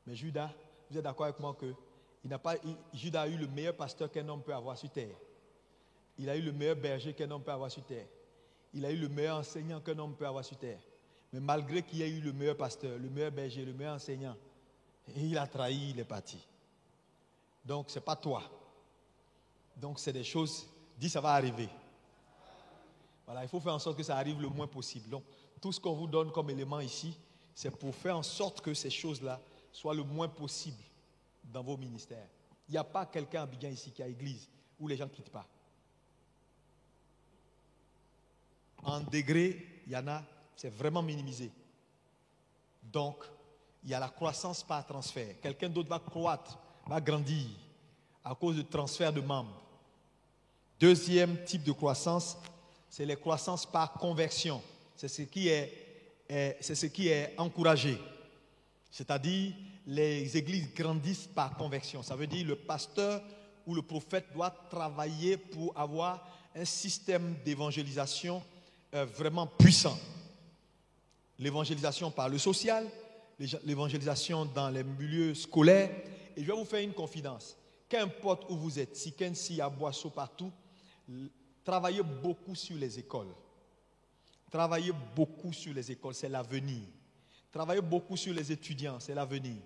Mais Judas, vous êtes d'accord avec moi que Judas a eu le meilleur pasteur qu'un homme peut avoir sur terre. Il a eu le meilleur berger qu'un homme peut avoir sur terre. Il a eu le meilleur enseignant qu'un homme peut avoir sur terre. Mais malgré qu'il ait eu le meilleur pasteur, le meilleur berger, le meilleur enseignant, il a trahi, il est parti. Donc, ce n'est pas toi. Donc c'est des choses, dis ça va arriver. Voilà, il faut faire en sorte que ça arrive le moins possible. Donc tout ce qu'on vous donne comme élément ici, c'est pour faire en sorte que ces choses-là soient le moins possible dans vos ministères. Il n'y a pas quelqu'un à Abidjan ici qui a église où les gens ne quittent pas. En degré, il y en a, c'est vraiment minimisé. Donc, il y a la croissance par transfert. Quelqu'un d'autre va croître, va grandir à cause de transfert de membres. Deuxième type de croissance, c'est les croissances par conversion. C'est ce qui est encouragé. C'est-à-dire, les églises grandissent par conversion. Ça veut dire que le pasteur ou le prophète doit travailler pour avoir un système d'évangélisation vraiment puissant. L'évangélisation par le social, l'évangélisation dans les milieux scolaires. Et je vais vous faire une confidence. Qu'importe où vous êtes, si Kensi, à Boisseau, partout, travaillez beaucoup sur les écoles. Travaillez beaucoup sur les écoles, c'est l'avenir. Travaillez beaucoup sur les étudiants, c'est l'avenir.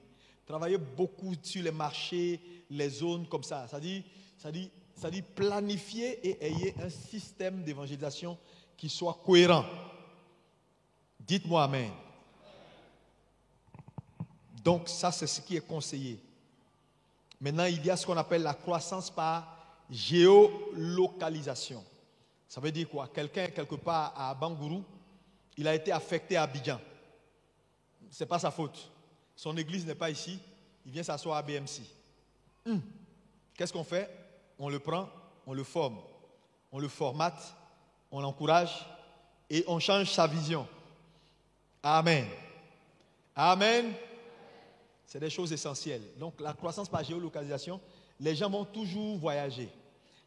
Travaillez beaucoup sur les marchés, les zones comme ça. Ça dit planifier et ayez un système d'évangélisation qui soit cohérent. Dites-moi Amen. Donc ça, c'est ce qui est conseillé. Maintenant, il y a ce qu'on appelle la croissance par géolocalisation. Ça veut dire quoi? Quelqu'un quelque part à Bangourou, il a été affecté à Abidjan. Ce n'est pas sa faute. Son église n'est pas ici. Il vient s'asseoir à BMC. Qu'est-ce qu'on fait? On le prend, on le forme, on le formate, on l'encourage et on change sa vision. Amen. Amen. C'est des choses essentielles. Donc la croissance par géolocalisation, les gens vont toujours voyager.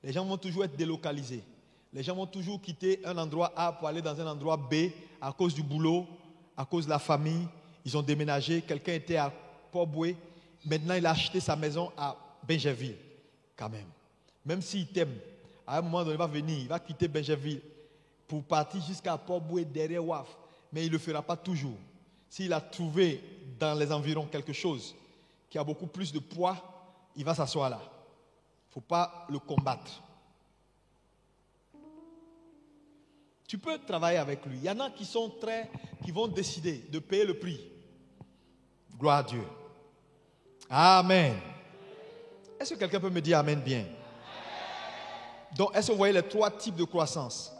Les gens vont toujours être délocalisés. Les gens vont toujours quitter un endroit A pour aller dans un endroit B à cause du boulot, à cause de la famille. Ils ont déménagé. Quelqu'un était à Port-Boué. Maintenant, il a acheté sa maison à Benjerville. Quand même. Même s'il t'aime, à un moment donné, il va venir. Il va quitter Benjerville pour partir jusqu'à Port-Boué derrière Waf. Mais il ne le fera pas toujours. S'il a trouvé dans les environs quelque chose qui a beaucoup plus de poids, il va s'asseoir là. Il ne faut pas le combattre. Tu peux travailler avec lui. Il y en a qui vont décider de payer le prix. Gloire à Dieu. Amen. Est-ce que quelqu'un peut me dire Amen bien? Donc, est-ce que vous voyez les trois types de croissance?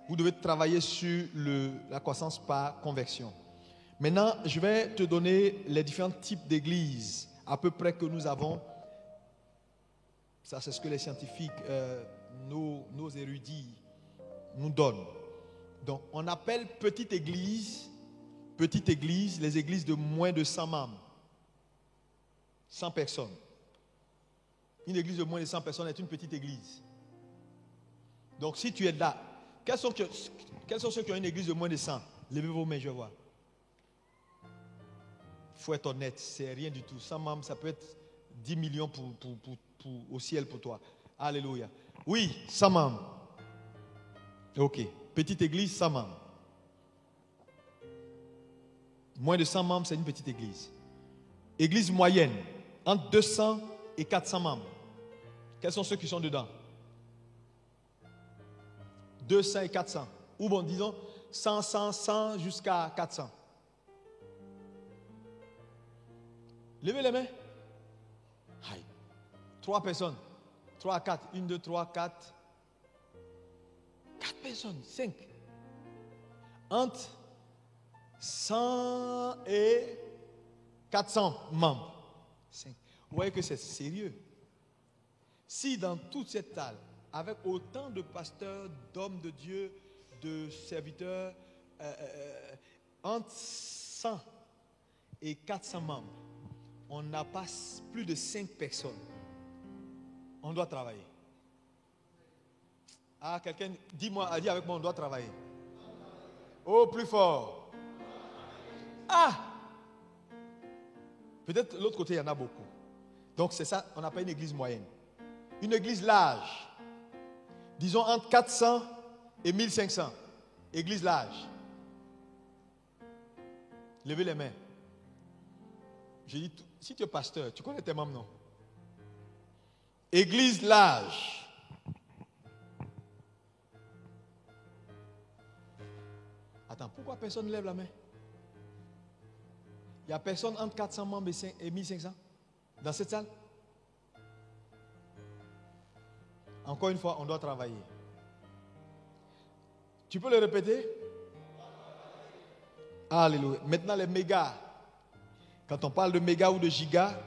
Vous devez travailler sur la croissance par conversion. Maintenant, je vais te donner les différents types d'églises à peu près que nous avons. Ça, c'est ce que les scientifiques, nos érudits nous donnent. Donc, on appelle petite église, les églises de moins de 100 membres. 100 personnes. Une église de moins de 100 personnes est une petite église. Donc, si tu es là, quels sont ceux qui ont une église de moins de 100? Levez vos mains, je vois. Il faut être honnête, c'est rien du tout. 100 membres, ça peut être 10 millions au ciel pour toi. Alléluia. Oui, 100 membres. Ok. Petite église, 100 membres. Moins de 100 membres, c'est une petite église. Église moyenne, entre 200 et 400 membres. Quels sont ceux qui sont dedans? 200 et 400. Ou bon, disons 100, 100, 100 jusqu'à 400. Levez les mains. Aïe. 3 personnes. 3 à 4. 1, 2, 3, 4. 4 personnes. 5. Entre 100 et 400 membres. 5. Vous voyez que c'est sérieux. Si dans toute cette salle, avec autant de pasteurs, d'hommes de Dieu, de serviteurs, entre 100 et 400 membres, on n'a pas plus de 5 personnes. On doit travailler. Ah, quelqu'un, dis avec moi, on doit travailler. Oh, plus fort. Ah! Peut-être de l'autre côté, il y en a beaucoup. Donc, c'est ça, on appelle une église moyenne. Une église large. Disons entre 400 et 1500. Église large. Levez les mains. Je dis, si tu es pasteur, tu connais tes membres, non? Église large. Attends, pourquoi personne ne lève la main? Il n'y a personne entre 400 membres et 1500 dans cette salle? Encore une fois, on doit travailler. Tu peux le répéter? Alléluia. Maintenant, les mégas. Quand on parle de mégas ou de gigas,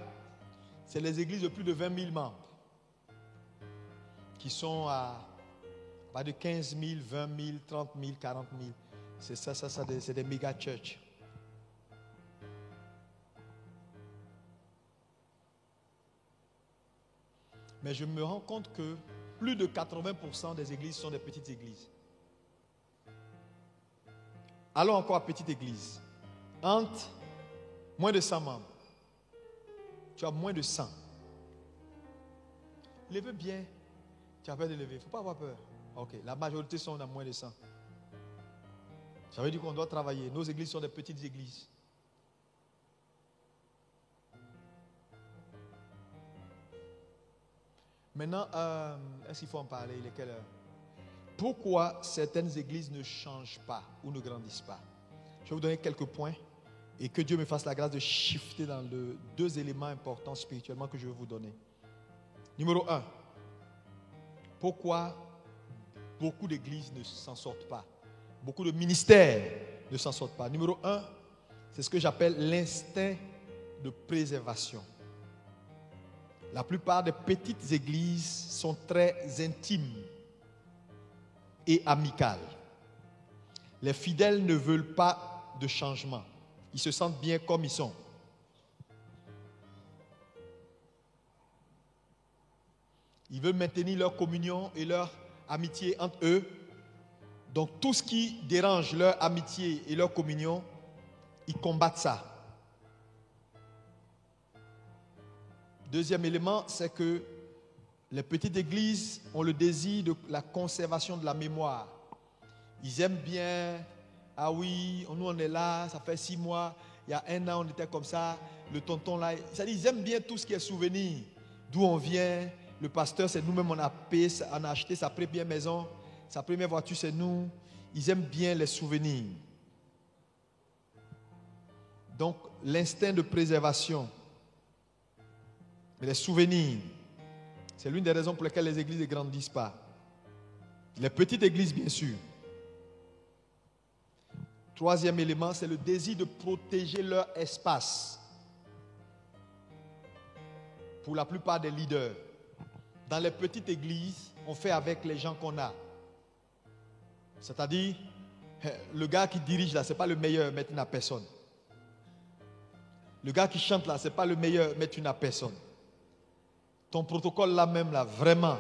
c'est les églises de plus de 20 000 membres qui sont à pas de 15 000, 20 000, 30 000, 40 000. C'est ça, c'est des méga church. Mais je me rends compte que plus de 80% des églises sont des petites églises. Allons encore à petite église. Entre moins de 100 membres. Tu as moins de 100. Levez bien. Tu as peur de lever. Il ne faut pas avoir peur. Ok, la majorité sont à moins de 100. Ça veut dire qu'on doit travailler. Nos églises sont des petites églises. Maintenant, est-ce qu'il faut en parler? Il est quelle heure? Pourquoi certaines églises ne changent pas ou ne grandissent pas? Je vais vous donner quelques points et que Dieu me fasse la grâce de shifter dans les deux éléments importants spirituellement que je vais vous donner. Numéro 1. Pourquoi beaucoup d'églises ne s'en sortent pas? Beaucoup de ministères ne s'en sortent pas. Numéro 1, c'est ce que j'appelle l'instinct de préservation. La plupart des petites églises sont très intimes et amicales. Les fidèles ne veulent pas de changement. Ils se sentent bien comme ils sont. Ils veulent maintenir leur communion et leur amitié entre eux. Donc tout ce qui dérange leur amitié et leur communion, ils combattent ça. Deuxième élément, c'est que les petites églises ont le désir de la conservation de la mémoire. Ils aiment bien, ah oui, nous on est là, ça fait 6 mois, il y a 1 an on était comme ça, le tonton là, c'est-à-dire ils aiment bien tout ce qui est souvenir, d'où on vient. Le pasteur, c'est nous-mêmes, on a payé, on a acheté sa première maison, sa première voiture, c'est nous. Ils aiment bien les souvenirs. Donc, l'instinct de préservation, les souvenirs, c'est l'une des raisons pour lesquelles les églises ne grandissent pas. Les petites églises, bien sûr. Troisième élément, c'est le désir de protéger leur espace. Pour la plupart des leaders, dans les petites églises, on fait avec les gens qu'on a. C'est-à-dire, le gars qui dirige là, ce n'est pas le meilleur, mais tu n'as personne. Le gars qui chante là, ce n'est pas le meilleur, mais tu n'as personne. Ton protocole là même là, vraiment.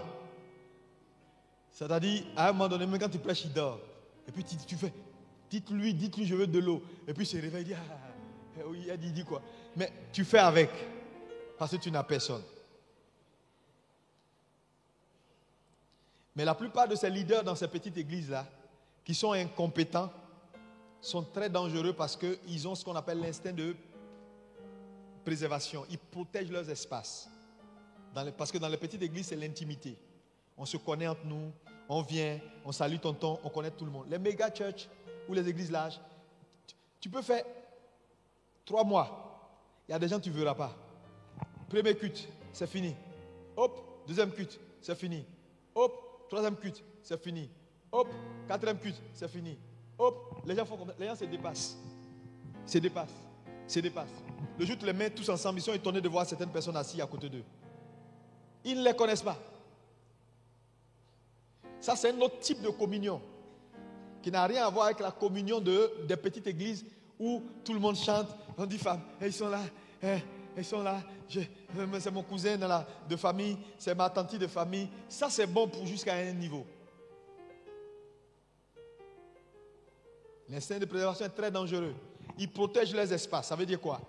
C'est-à-dire, à un moment donné, même quand tu prêches, il dort. Et puis tu fais, dites-lui, je veux de l'eau. Et puis il se réveille, il dit, oui, il dit quoi. Mais tu fais avec, parce que tu n'as personne. Mais la plupart de ces leaders dans ces petites églises-là, qui sont incompétents, sont très dangereux parce qu'ils ont ce qu'on appelle l'instinct de préservation. Ils protègent leurs espaces. Parce que dans les petites églises, c'est l'intimité. On se connaît entre nous, on vient, on salue tonton, on connaît tout le monde. Les méga church ou les églises larges, tu peux faire 3 mois. Il y a des gens que tu ne verras pas. Premier culte, c'est fini. Hop, deuxième culte, c'est fini. Hop, troisième culte, c'est fini. Hop, quatrième culte, c'est fini. Hop, les gens font comme ça. Les gens se dépassent. Se dépassent. Le jour où tu les mets tous ensemble, ils sont étonnés de voir certaines personnes assises à côté d'eux. Ils ne les connaissent pas. Ça, c'est un autre type de communion qui n'a rien à voir avec la communion des petites églises où tout le monde chante. On dit femmes, ils sont là, ils sont là. C'est mon cousin de famille, c'est ma tante de famille. Ça, c'est bon pour jusqu'à un niveau. L'instinct de préservation est très dangereux. Ils protègent les espaces. Ça veut dire quoi?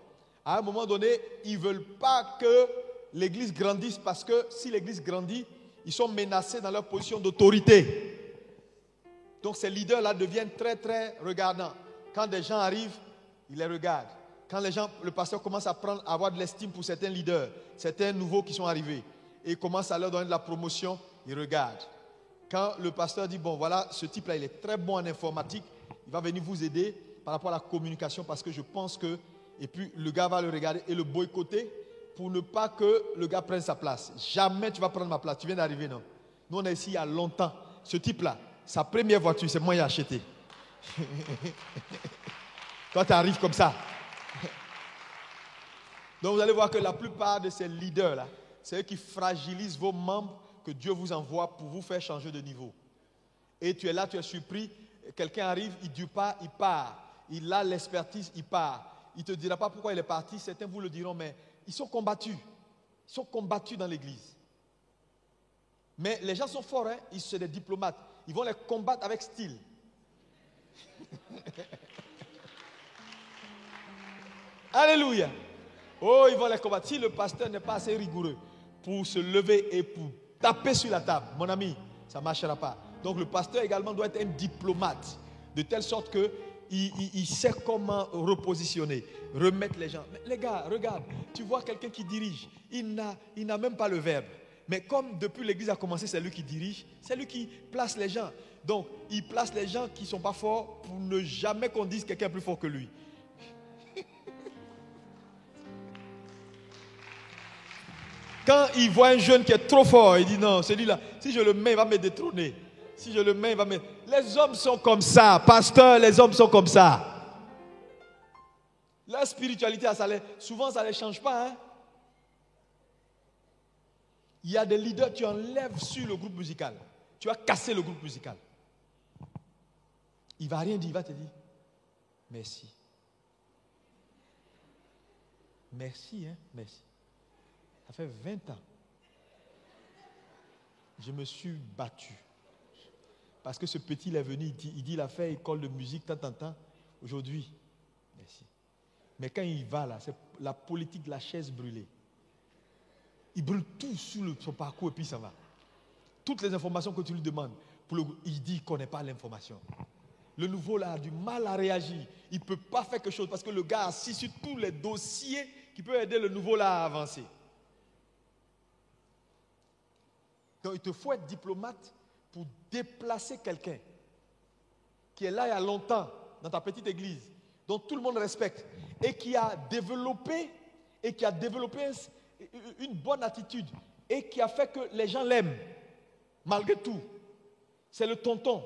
À un moment donné, ils ne veulent pas que l'église grandisse parce que si l'église grandit, ils sont menacés dans leur position d'autorité. Donc ces leaders-là deviennent très très regardants. Quand des gens arrivent, ils les regardent. Quand le pasteur commence à avoir de l'estime pour certains leaders, certains nouveaux qui sont arrivés, et commence à leur donner de la promotion, ils regardent. Quand le pasteur dit, bon voilà, ce type-là, il est très bon en informatique, il va venir vous aider par rapport à la communication parce que je pense que, et puis le gars va le regarder et le boycotter pour ne pas que le gars prenne sa place. Jamais tu vas prendre ma place, tu viens d'arriver, non? Nous on est ici il y a longtemps. Ce type-là, sa première voiture, c'est moi qui ai acheté. Toi tu arrives comme ça. Donc vous allez voir que la plupart de ces leaders-là, c'est eux qui fragilisent vos membres que Dieu vous envoie pour vous faire changer de niveau. Et tu es là, tu es surpris, quelqu'un arrive, il ne dure pas, il part. Il a l'expertise, il part. Il ne te dira pas pourquoi il est parti, certains vous le diront, mais ils sont combattus. Ils sont combattus dans l'église. Mais les gens sont forts, hein? Ils sont des diplomates. Ils vont les combattre avec style. Alléluia. Oh, ils vont les combattre. Si le pasteur n'est pas assez rigoureux pour se lever et pour taper sur la table, mon ami, ça ne marchera pas. Donc le pasteur également doit être un diplomate, de telle sorte qu'il sait comment repositionner, remettre les gens. Mais les gars, regarde, tu vois quelqu'un qui dirige, il n'a même pas le verbe. Mais comme depuis l'église a commencé, c'est lui qui dirige, c'est lui qui place les gens. Donc il place les gens qui ne sont pas forts pour ne jamais qu'on dise quelqu'un est plus fort que lui. Quand il voit un jeune qui est trop fort, il dit non, celui-là, si je le mets, il va me détrôner. Si je le mets, il va me... Les hommes sont comme ça, pasteur, les hommes sont comme ça. La spiritualité, souvent ça ne les change pas. Hein? Il y a des leaders, tu enlèves sur le groupe musical. Tu vas casser le groupe musical. Il ne va rien dire, il va te dire merci. Merci, hein, merci. Ça fait 20 ans. Je me suis battu. Parce que ce petit, il est venu, il dit, il a fait école de musique, tant. Aujourd'hui, merci. Mais quand il va là, c'est la politique de la chaise brûlée. Il brûle tout sur son parcours et puis ça va. Toutes les informations que tu lui demandes, il dit qu'il ne connaît pas l'information. Le nouveau là a du mal à réagir. Il ne peut pas faire quelque chose parce que le gars a assis sur tous les dossiers qui peuvent aider le nouveau là à avancer. Donc il te faut être diplomate pour déplacer quelqu'un qui est là il y a longtemps dans ta petite église, dont tout le monde respecte et qui a développé une bonne attitude et qui a fait que les gens l'aiment malgré tout. C'est le tonton.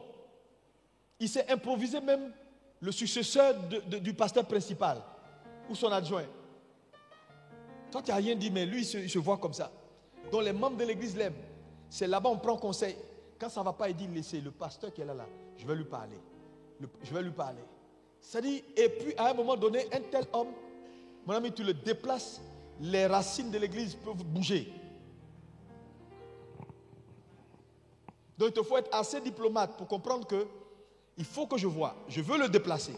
Il s'est improvisé même le successeur du pasteur principal ou son adjoint. Toi tu n'as rien dit, mais lui il se voit comme ça. Donc les membres de l'église l'aiment. C'est là-bas on prend conseil. Quand ça ne va pas, il dit laissez le pasteur qui est là, je vais lui parler. C'est-à-dire, et puis à un moment donné, un tel homme, mon ami, tu le déplaces, les racines de l'église peuvent bouger. Donc il te faut être assez diplomate pour comprendre que il faut que je veux le déplacer.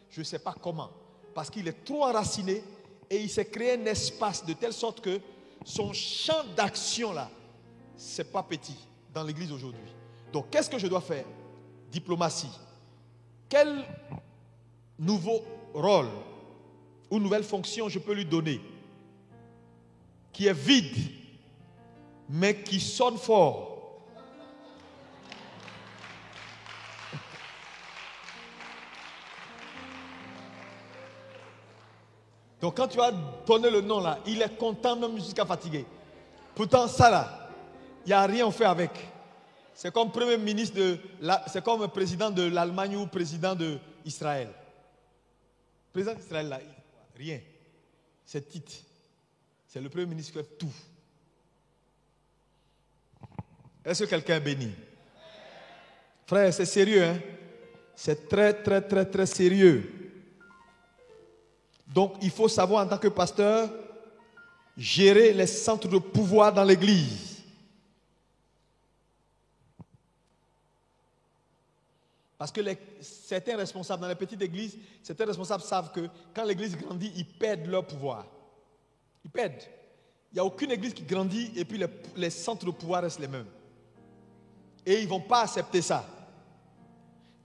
Je ne sais pas comment, parce qu'il est trop enraciné et il s'est créé un espace de telle sorte que son champ d'action là, c'est pas petit dans l'église aujourd'hui. Donc qu'est-ce que je dois faire? Diplomatie. Quel nouveau rôle ou nouvelle fonction je peux lui donner qui est vide mais qui sonne fort? Donc quand tu vas donner le nom là, il est content même jusqu'à fatiguer. Pourtant ça là, il n'y a rien fait avec. C'est comme premier ministre c'est comme président de l'Allemagne ou président d'Israël. Président d'Israël là, rien. C'est Tite. C'est le premier ministre qui fait tout. Est-ce que quelqu'un est béni? Frère, c'est sérieux, hein? C'est très, très, très, très sérieux. Donc, il faut savoir en tant que pasteur, gérer les centres de pouvoir dans l'église. Parce que certains responsables dans les petites églises, certains responsables savent que quand l'église grandit, ils perdent leur pouvoir. Ils perdent. Il n'y a aucune église qui grandit et puis les centres de pouvoir restent les mêmes. Et ils ne vont pas accepter ça.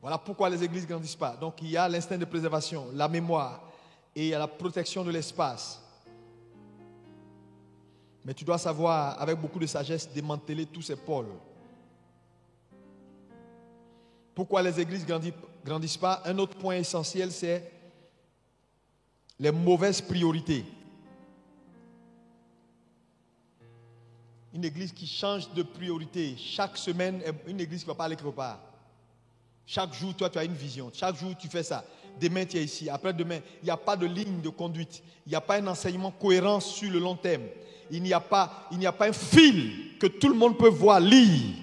Voilà pourquoi les églises ne grandissent pas. Donc il y a l'instinct de préservation, la mémoire et il y a la protection de l'espace. Mais tu dois savoir, avec beaucoup de sagesse, démanteler tous ces pôles. Pourquoi les églises ne grandissent pas? Un autre point essentiel, c'est les mauvaises priorités. Une église qui change de priorité chaque semaine, une église qui ne va pas aller quelque part. Chaque jour, toi, tu as une vision. Chaque jour, tu fais ça. Demain, tu es ici. Après-demain, il n'y a pas de ligne de conduite. Il n'y a pas un enseignement cohérent sur le long terme. Il n'y a pas un fil que tout le monde peut voir, lire.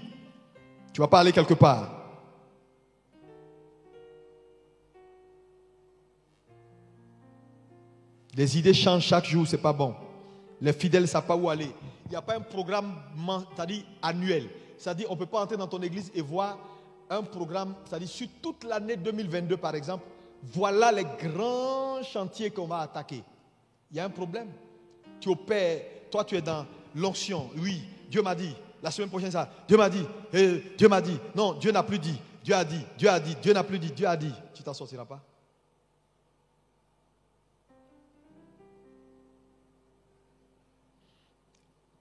Tu ne vas pas aller quelque part. Les idées changent chaque jour, ce n'est pas bon. Les fidèles ne savent pas où aller. Il n'y a pas un programme, c'est-à-dire annuel. C'est-à-dire, on ne peut pas entrer dans ton église et voir un programme, c'est-à-dire sur toute l'année 2022 par exemple, voilà les grands chantiers qu'on va attaquer. Il y a un problème. Tu opères, toi tu es dans l'onction. Oui, Dieu m'a dit, la semaine prochaine ça, Dieu m'a dit, Dieu m'a dit. Non, Dieu n'a plus dit, Dieu a dit, Dieu a dit, Dieu n'a plus dit, Dieu a dit. Tu t'en sortiras pas.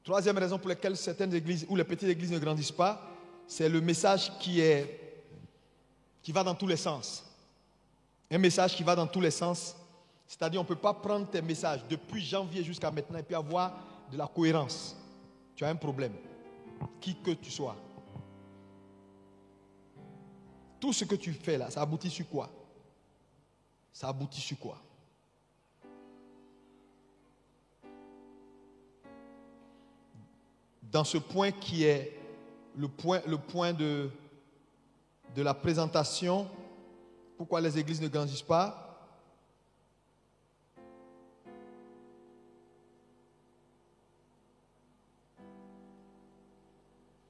Troisième raison pour laquelle certaines églises ou les petites églises ne grandissent pas, c'est le message qui va dans tous les sens. Un message qui va dans tous les sens, c'est-à-dire on ne peut pas prendre tes messages depuis janvier jusqu'à maintenant et puis avoir de la cohérence. Tu as un problème, qui que tu sois. Tout ce que tu fais là, ça aboutit sur quoi? Ça aboutit sur quoi? Dans ce point qui est le point de la présentation, pourquoi les églises ne grandissent pas?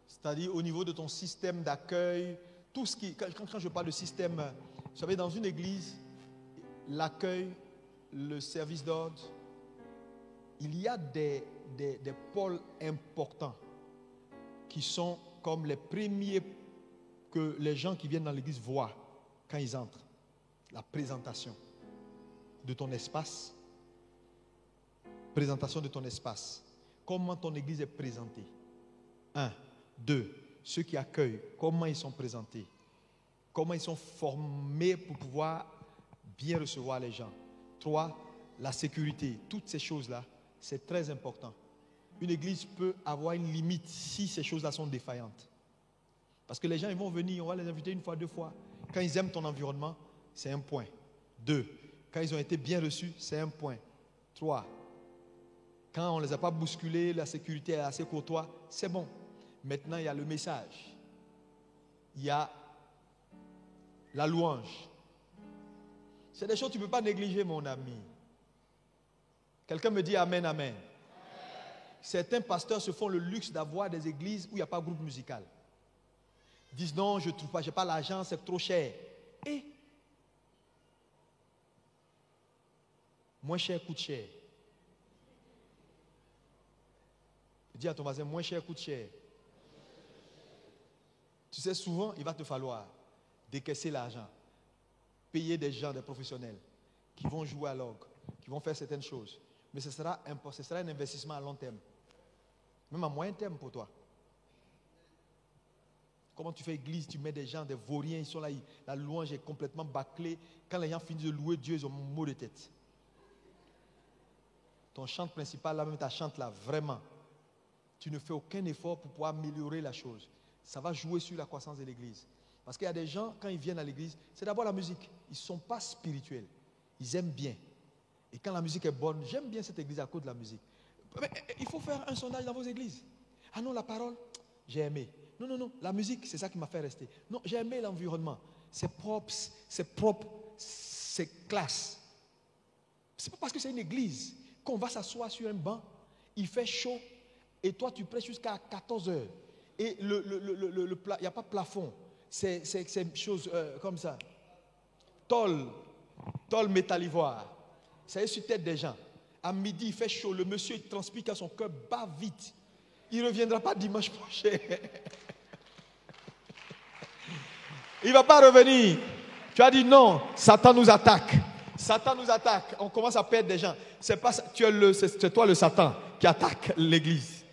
C'est-à-dire au niveau de ton système d'accueil, tout ce qui, quand je parle de système, vous savez, dans une église, l'accueil, le service d'ordre, il y a des pôles importants qui sont comme les premiers que les gens qui viennent dans l'église voient quand ils entrent. La présentation de ton espace. Présentation de ton espace. Comment ton église est présentée. 1. 2. Ceux qui accueillent, comment ils sont présentés. Comment ils sont formés pour pouvoir bien recevoir les gens. 3. La sécurité. Toutes ces choses-là, c'est très important. Une église peut avoir une limite si ces choses-là sont défaillantes. Parce que les gens, ils vont venir, on va les inviter une fois, deux fois. Quand ils aiment ton environnement, c'est un point. 2. Quand ils ont été bien reçus, c'est un point. 3. Quand on ne les a pas bousculés, la sécurité est assez courtois, c'est bon. Maintenant, il y a le message. Il y a la louange. C'est des choses que tu ne peux pas négliger, mon ami. Quelqu'un me dit Amen, Amen. Certains pasteurs se font le luxe d'avoir des églises où il n'y a pas de groupe musical. Ils disent non, je ne trouve pas, je n'ai pas l'argent, c'est trop cher. Et moins cher coûte cher. Dis à ton voisin, moins cher coûte cher. Tu sais, souvent, il va te falloir décaisser l'argent, payer des gens, des professionnels qui vont jouer à l'orgue, qui vont faire certaines choses. Mais ce sera un investissement à long terme. Même à moyen terme pour toi. Comment tu fais église, tu mets des gens, des vauriens, ils sont là, la louange est complètement bâclée. Quand les gens finissent de louer Dieu, ils ont un mot de tête. Ton chant principal, là même ta chante là, vraiment, tu ne fais aucun effort pour pouvoir améliorer la chose. Ça va jouer sur la croissance de l'église. Parce qu'il y a des gens, quand ils viennent à l'église, c'est d'abord la musique. Ils ne sont pas spirituels. Ils aiment bien. Et quand la musique est bonne, j'aime bien cette église à cause de la musique. Mais il faut faire un sondage dans vos églises. Ah non, la parole, j'ai aimé. Non, la musique, c'est ça qui m'a fait rester. Non, j'ai aimé l'environnement. C'est propre, c'est classe. C'est pas parce que c'est une église qu'on va s'asseoir sur un banc, il fait chaud, et toi tu prêches jusqu'à 14 heures. Et il n'y a pas de plafond. C'est une chose comme ça. Tôle métallivoire. Ça est sur tête des gens. À midi, il fait chaud. Le monsieur, il transpire car son cœur bat vite. Il ne reviendra pas dimanche prochain. Il ne va pas revenir. Tu as dit non, Satan nous attaque. Satan nous attaque. On commence à perdre des gens. C'est toi le Satan qui attaque l'église.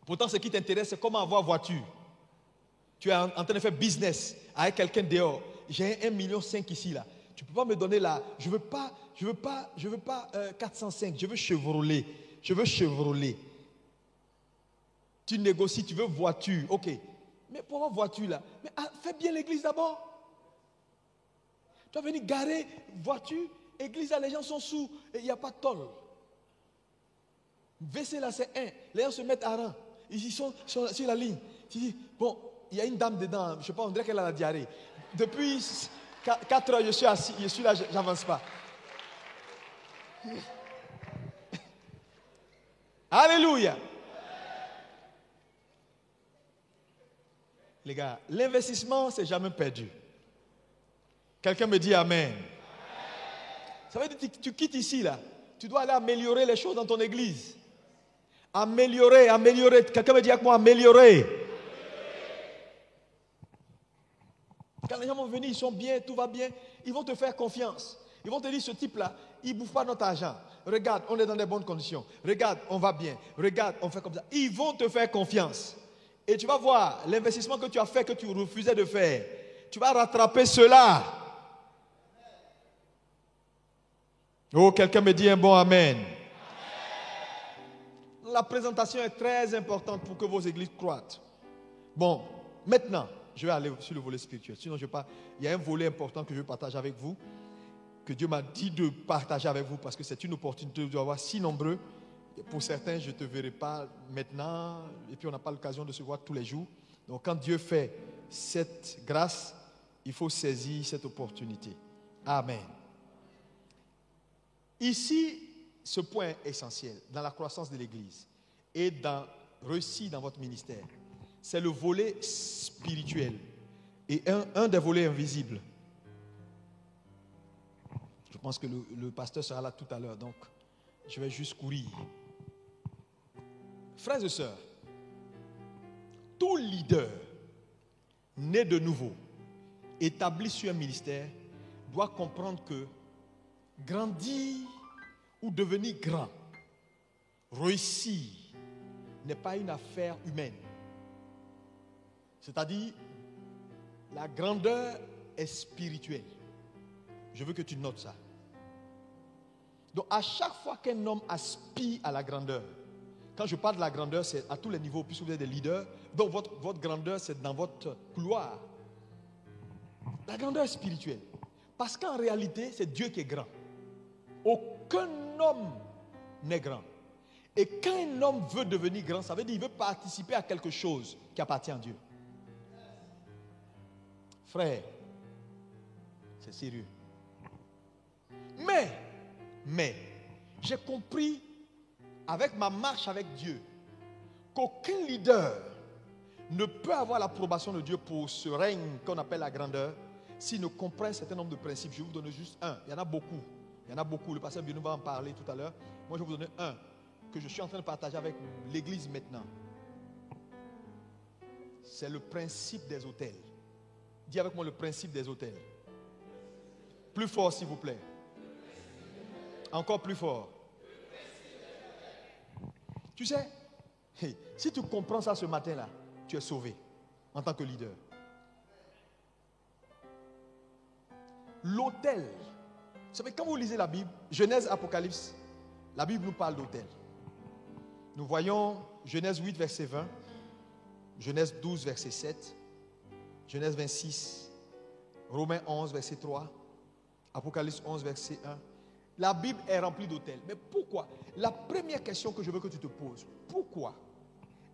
Pourtant, ce qui t'intéresse, c'est comment avoir voiture. Tu es en train de faire business avec quelqu'un dehors. J'ai 1,5 million ici, là. Tu ne peux pas me donner là. Je ne veux pas 405. Je veux Chevrolet. Tu négocies, tu veux voiture. Ok. Mais pour avoir voiture là, mais fais bien l'église d'abord. Tu vas venir garer voiture, église là, les gens sont sous et il n'y a pas de tôle. WC là c'est 1. Les gens se mettent à rang. Ils sont sur la ligne. Tu dis, bon, il y a une dame dedans, je ne sais pas, on dirait qu'elle a la diarrhée. Depuis 4 heures, je suis assis, je suis là, je n'avance pas. Alléluia. Les gars, l'investissement, c'est jamais perdu. Quelqu'un me dit Amen. Ça veut dire que tu quittes ici, là. Tu dois aller améliorer les choses dans ton église. Améliorer. Quelqu'un me dit avec moi, améliorer. Quand les gens vont venir, ils sont bien, tout va bien, ils vont te faire confiance. Ils vont te dire, ce type-là, il ne bouffe pas notre argent. Regarde, on est dans des bonnes conditions. Regarde, on va bien. Regarde, on fait comme ça. Ils vont te faire confiance. Et tu vas voir, l'investissement que tu as fait, que tu refusais de faire, tu vas rattraper cela. Oh, quelqu'un me dit un bon amen. La présentation est très importante pour que vos églises croissent. Bon, maintenant, je vais aller sur le volet spirituel. Sinon, il y a un volet important que je veux partager avec vous, que Dieu m'a dit de partager avec vous, parce que c'est une opportunité de voir si nombreux. Pour certains, je ne te verrai pas maintenant, et puis on n'a pas l'occasion de se voir tous les jours. Donc, quand Dieu fait cette grâce, il faut saisir cette opportunité. Amen. Ici, ce point est essentiel dans la croissance de l'Église et réussir dans votre ministère. C'est le volet spirituel et un des volets invisibles. Je pense que le pasteur sera là tout à l'heure, donc je vais juste courir. Frères et sœurs, tout leader né de nouveau, établi sur un ministère, doit comprendre que grandir ou devenir grand, réussir, n'est pas une affaire humaine. C'est-à-dire, la grandeur est spirituelle. Je veux que tu notes ça. Donc, à chaque fois qu'un homme aspire à la grandeur, quand je parle de la grandeur, c'est à tous les niveaux, puisque vous êtes des leaders, donc votre grandeur, c'est dans votre couloir. La grandeur est spirituelle. Parce qu'en réalité, c'est Dieu qui est grand. Aucun homme n'est grand. Et quand un homme veut devenir grand, ça veut dire qu'il veut participer à quelque chose qui appartient à Dieu. Frère, c'est sérieux. Mais, j'ai compris avec ma marche avec Dieu qu'aucun leader ne peut avoir l'approbation de Dieu pour ce règne qu'on appelle la grandeur s'il ne comprend un certain nombre de principes. Je vais vous donner juste un. Il y en a beaucoup. Le pasteur Bienou va en parler tout à l'heure. Moi, je vais vous donner un que je suis en train de partager avec l'Église maintenant. C'est le principe des autels. Dis avec moi le principe des autels. Plus fort, s'il vous plaît. Encore plus fort. Tu sais, si tu comprends ça ce matin-là, tu es sauvé en tant que leader. L'autel. Vous savez, quand vous lisez la Bible, Genèse, Apocalypse, la Bible nous parle d'autel. Nous voyons Genèse 8, verset 20, Genèse 12, verset 7, Genèse 26, Romains 11, verset 3, Apocalypse 11, verset 1. La Bible est remplie d'autels. Mais pourquoi? La première question que je veux que tu te poses, pourquoi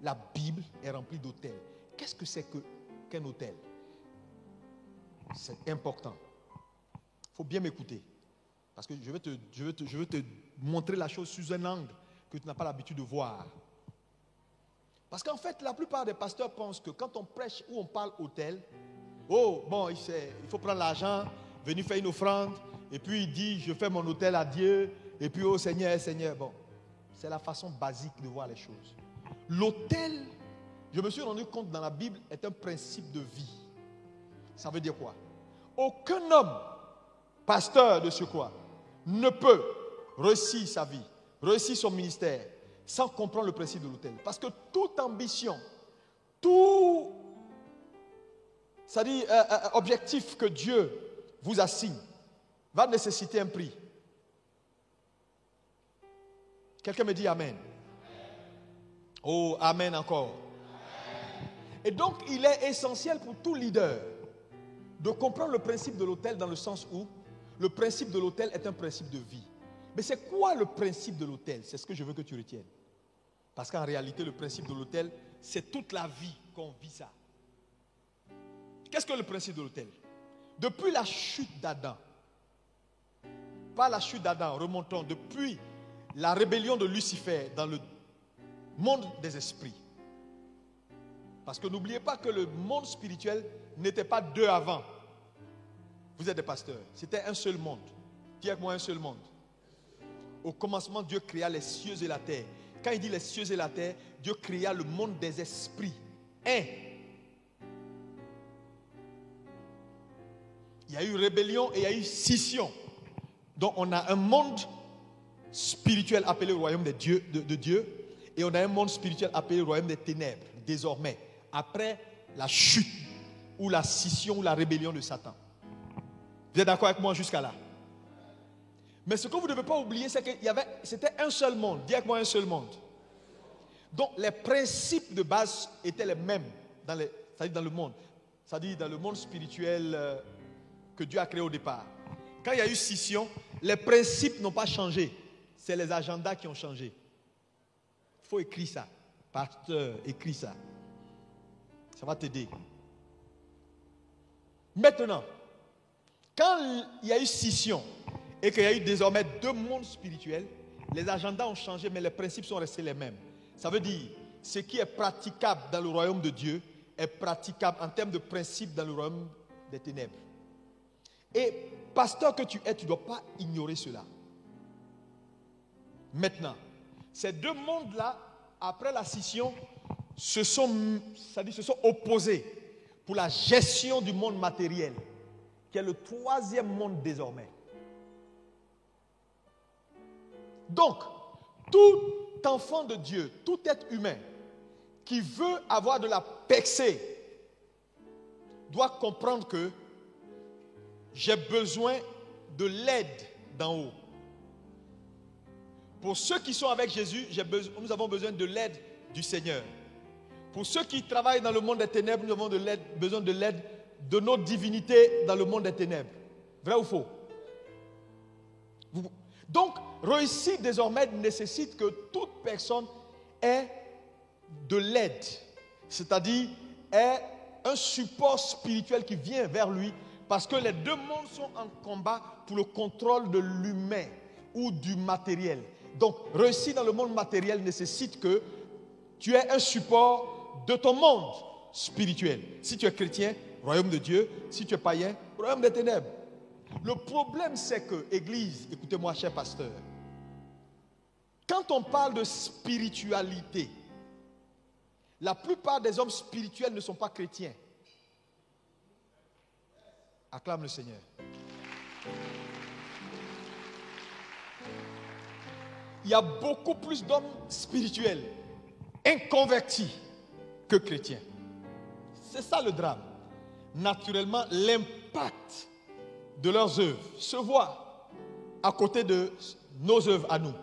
la Bible est remplie d'autels? Qu'est-ce que c'est qu'un autel? C'est important. Il faut bien m'écouter. Parce que je veux te montrer la chose sous un angle que tu n'as pas l'habitude de voir. Parce qu'en fait, la plupart des pasteurs pensent que quand on prêche ou on parle autel, il faut prendre l'argent, venir faire une offrande, et puis il dit, je fais mon autel à Dieu, et puis, oh Seigneur, Seigneur. Bon, c'est la façon basique de voir les choses. L'autel, je me suis rendu compte dans la Bible, est un principe de vie. Ça veut dire quoi? Aucun homme, pasteur de surcroît, ne peut réussir sa vie, réussir son ministère, sans comprendre le principe de l'autel. Parce que toute ambition, tout c'est-à-dire objectif que Dieu vous assigne, va nécessiter un prix. Quelqu'un me dit Amen. Oh, Amen encore. Et donc, il est essentiel pour tout leader de comprendre le principe de l'autel dans le sens où le principe de l'autel est un principe de vie. Mais c'est quoi le principe de l'autel? C'est ce que je veux que tu retiennes. Parce qu'en réalité, le principe de l'autel, c'est toute la vie qu'on vit ça. Qu'est-ce que le principe de l'autel? Depuis la chute d'Adam, pas la chute d'Adam, remontons, depuis la rébellion de Lucifer dans le monde des esprits. Parce que n'oubliez pas que le monde spirituel n'était pas deux avant. Vous êtes des pasteurs. C'était un seul monde. Dis avec moi, un seul monde. Au commencement, Dieu créa les cieux et la terre. Quand il dit les cieux et la terre, Dieu créa le monde des esprits. Il y a eu rébellion et il y a eu scission. Donc on a un monde spirituel appelé le royaume de Dieu, et on a un monde spirituel appelé le royaume des ténèbres, désormais, après la chute, ou la scission, ou la rébellion de Satan. Vous êtes d'accord avec moi jusqu'à là? Mais ce que vous ne devez pas oublier, c'est que c'était un seul monde. Dis avec moi, un seul monde. Donc les principes de base étaient les mêmes, c'est-à-dire dans le monde. C'est-à-dire dans le monde spirituel que Dieu a créé au départ. Quand il y a eu scission, les principes n'ont pas changé. C'est les agendas qui ont changé. Il faut écrire ça. Pasteur, écris ça. Ça va t'aider. Maintenant, quand il y a eu scission et qu'il y a eu désormais deux mondes spirituels, les agendas ont changé, mais les principes sont restés les mêmes. Ça veut dire, ce qui est praticable dans le royaume de Dieu est praticable en termes de principes dans le royaume des ténèbres. Et pasteur que tu es, tu ne dois pas ignorer cela. Maintenant, ces deux mondes-là, après la scission, se sont opposés pour la gestion du monde matériel, qui est le troisième monde désormais. Donc, tout enfant de Dieu, tout être humain qui veut avoir de la percée doit comprendre que j'ai besoin de l'aide d'en haut. Pour ceux qui sont avec Jésus, nous avons besoin de l'aide du Seigneur. Pour ceux qui travaillent dans le monde des ténèbres, nous avons besoin de l'aide de nos divinités dans le monde des ténèbres. Vrai ou faux? Donc, réussir désormais nécessite que toute personne ait de l'aide, c'est-à-dire ait un support spirituel qui vient vers lui, parce que les deux mondes sont en combat pour le contrôle de l'humain ou du matériel. Donc, réussir dans le monde matériel nécessite que tu aies un support de ton monde spirituel. Si tu es chrétien, royaume de Dieu. Si tu es païen, royaume des ténèbres. Le problème, c'est que, Église, écoutez-moi, cher pasteur, quand on parle de spiritualité, la plupart des hommes spirituels ne sont pas chrétiens. Acclame le Seigneur. Il y a beaucoup plus d'hommes spirituels inconvertis que chrétiens. C'est ça le drame. Naturellement, l'impact de leurs œuvres se voit à côté de nos œuvres à nous.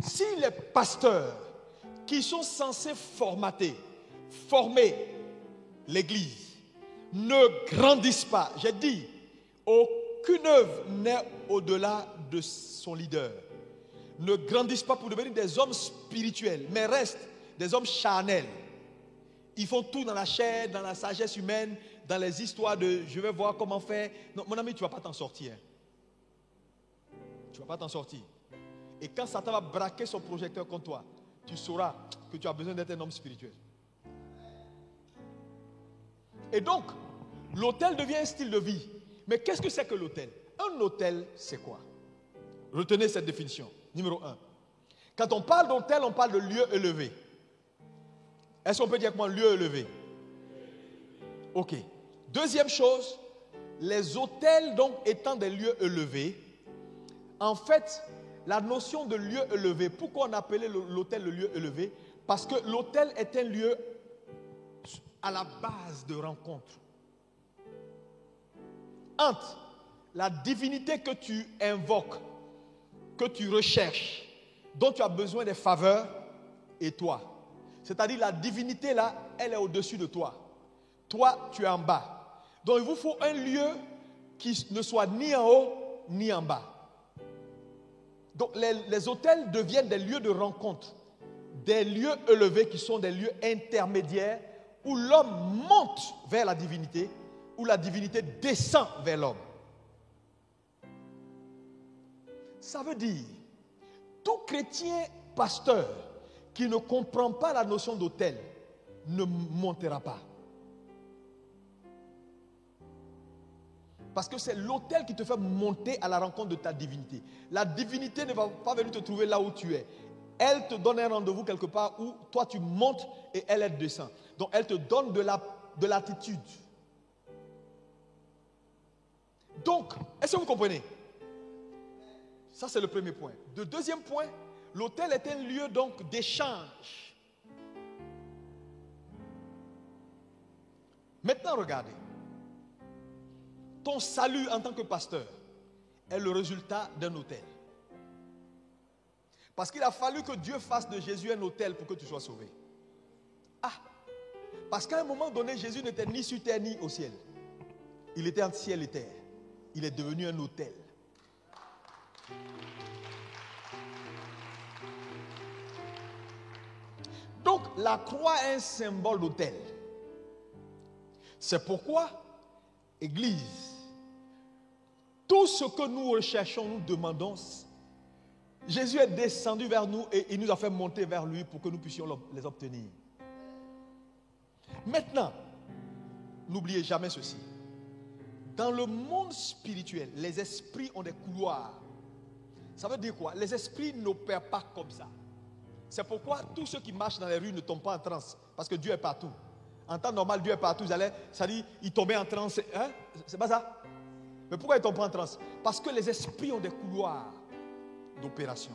Si les pasteurs qui sont censés former l'Église ne grandissent pas, j'ai dit, aucune œuvre n'est au-delà de son leader, ne grandissent pas pour devenir des hommes spirituels, mais restent des hommes charnels. Ils font tout dans la chair, dans la sagesse humaine, dans les histoires de je vais voir comment faire. Non, mon ami, tu ne vas pas t'en sortir. Tu ne vas pas t'en sortir. Et quand Satan va braquer son projecteur contre toi, tu sauras que tu as besoin d'être un homme spirituel. Et donc, l'autel devient un style de vie. Mais qu'est-ce que c'est que l'autel? Un autel, c'est quoi? Retenez cette définition. Numéro 1. Quand on parle d'autel, on parle de lieu élevé. Est-ce qu'on peut dire avec moi lieu élevé? Ok. Deuxième chose, les autels donc étant des lieux élevés, en fait, la notion de lieu élevé, pourquoi on appelait l'autel le lieu élevé? Parce que l'autel est un lieu à la base de rencontre entre la divinité que tu invoques, que tu recherches, dont tu as besoin des faveurs, et toi. C'est-à-dire la divinité là, elle est au-dessus de toi. Toi, tu es en bas. Donc il vous faut un lieu qui ne soit ni en haut ni en bas. Donc les autels deviennent des lieux de rencontre, des lieux élevés qui sont des lieux intermédiaires où l'homme monte vers la divinité, où la divinité descend vers l'homme. Ça veut dire, tout chrétien pasteur qui ne comprend pas la notion d'autel ne montera pas. Parce que c'est l'autel qui te fait monter à la rencontre de ta divinité. La divinité ne va pas venir te trouver là où tu es. Elle te donne un rendez-vous quelque part où toi tu montes et elle descend. Donc elle te donne de l'attitude. Donc, est-ce que vous comprenez? Ça c'est le premier point. Le deuxième point, l'autel est un lieu donc d'échange. Maintenant regardez. Ton salut en tant que pasteur est le résultat d'un autel. Parce qu'il a fallu que Dieu fasse de Jésus un autel pour que tu sois sauvé. Ah, parce qu'à un moment donné, Jésus n'était ni sur terre ni au ciel. Il était entre ciel et terre. Il est devenu un autel. Donc, la croix est un symbole d'autel. C'est pourquoi, Église, tout ce que nous recherchons, nous demandons, Jésus est descendu vers nous et il nous a fait monter vers lui pour que nous puissions les obtenir. Maintenant, n'oubliez jamais ceci. Dans le monde spirituel, les esprits ont des couloirs. Ça veut dire quoi? Les esprits n'opèrent pas comme ça. C'est pourquoi tous ceux qui marchent dans les rues ne tombent pas en transe. Parce que Dieu est partout. En temps normal, Dieu est partout. Ça dit, ils tombaient en transe. Hein? C'est pas ça? Mais pourquoi ils tombent pas en transe? Parce que les esprits ont des couloirs d'opération.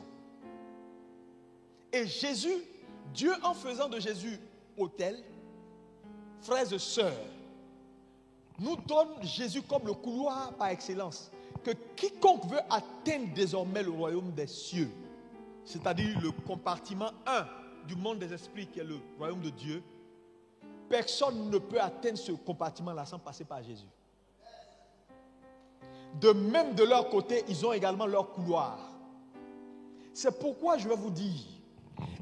Et Jésus, Dieu en faisant de Jésus autel, frères et sœurs, nous donne Jésus comme le couloir par excellence. Que quiconque veut atteindre désormais le royaume des cieux, c'est-à-dire le compartiment 1 du monde des esprits qui est le royaume de Dieu, personne ne peut atteindre ce compartiment-là sans passer par Jésus. De même, de leur côté, ils ont également leur couloir. C'est pourquoi je vais vous dire,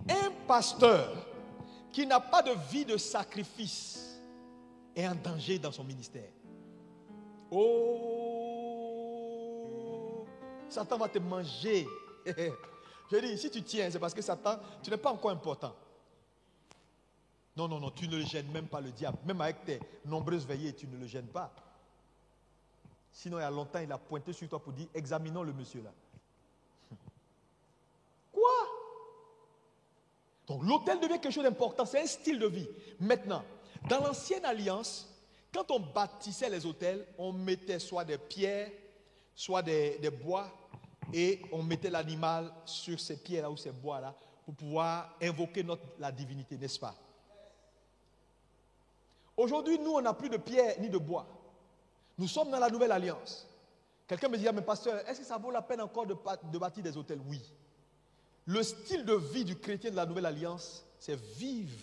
un pasteur qui n'a pas de vie de sacrifice est en danger dans son ministère. Oh, Satan va te manger. Je dis, si tu tiens, c'est parce que Satan, tu n'es pas encore important. Non, tu ne le gênes même pas, le diable. Même avec tes nombreuses veillées, tu ne le gênes pas. Sinon, il y a longtemps, il a pointé sur toi pour dire, examinons le monsieur là. Quoi? Donc l'autel devient quelque chose d'important, c'est un style de vie. Maintenant, dans l'ancienne alliance, quand on bâtissait les autels, on mettait soit des pierres, soit des bois, et on mettait l'animal sur ces pierres-là ou ces bois-là pour pouvoir invoquer la divinité, n'est-ce pas? Aujourd'hui, nous, on n'a plus de pierre ni de bois. Nous sommes dans la nouvelle alliance. Quelqu'un me dit, mais pasteur, est-ce que ça vaut la peine encore de bâtir des autels? Oui. Le style de vie du chrétien de la nouvelle alliance, c'est vivre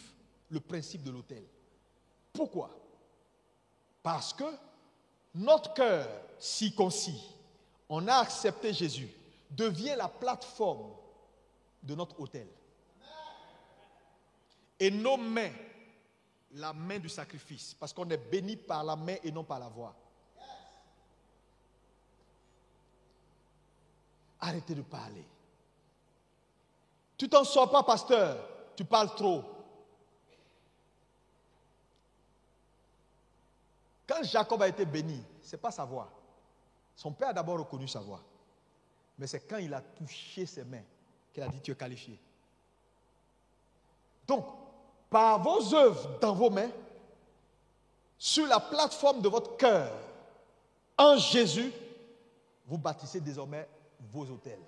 le principe de l'autel. Pourquoi? Parce que notre cœur circoncis, on a accepté Jésus, devient la plateforme de notre autel. Et nos mains, la main du sacrifice, parce qu'on est béni par la main et non par la voix. Arrêtez de parler. Tu t'en sors pas, pasteur, tu parles trop. Quand Jacob a été béni, ce n'est pas sa voix. Son père a d'abord reconnu sa voix. Mais c'est quand il a touché ses mains qu'il a dit, tu es qualifié. Donc, par vos œuvres dans vos mains, sur la plateforme de votre cœur, en Jésus, vous bâtissez désormais vos autels.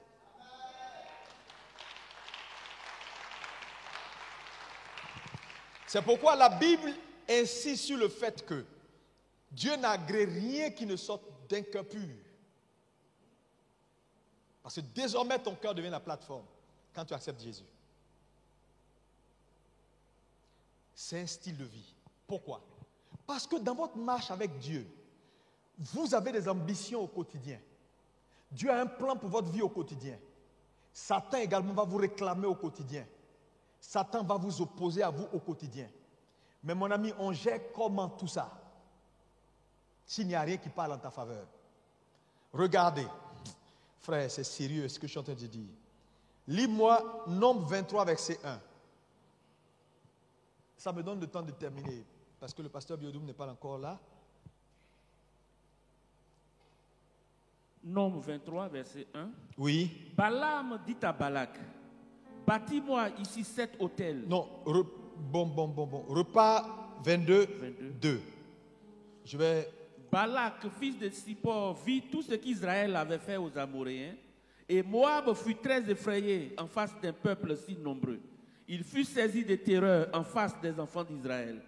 C'est pourquoi la Bible insiste sur le fait que Dieu n'agrée rien qui ne sorte d'un cœur pur. Parce que désormais, ton cœur devient la plateforme quand tu acceptes Jésus. C'est un style de vie. Pourquoi? Parce que dans votre marche avec Dieu, vous avez des ambitions au quotidien. Dieu a un plan pour votre vie au quotidien. Satan également va vous réclamer au quotidien. Satan va vous opposer à vous au quotidien. Mais mon ami, on gère comment tout ça? S'il n'y a rien qui parle en ta faveur. Regardez, frère, c'est sérieux ce que je suis en train de dire. Lis-moi Nombre 23, verset 1. Ça me donne le temps de terminer, parce que le pasteur Biodoum n'est pas encore là. Nombre 23, verset 1. Oui. Balaam dit à Balak, bâtis-moi ici 7 autels. Non, bon. Repas 22, 2. Je vais... Balak, fils de Sippor, vit tout ce qu'Israël avait fait aux Amoréens, et Moab fut très effrayé en face d'un peuple si nombreux. Il fut saisi de terreur en face des enfants d'Israël.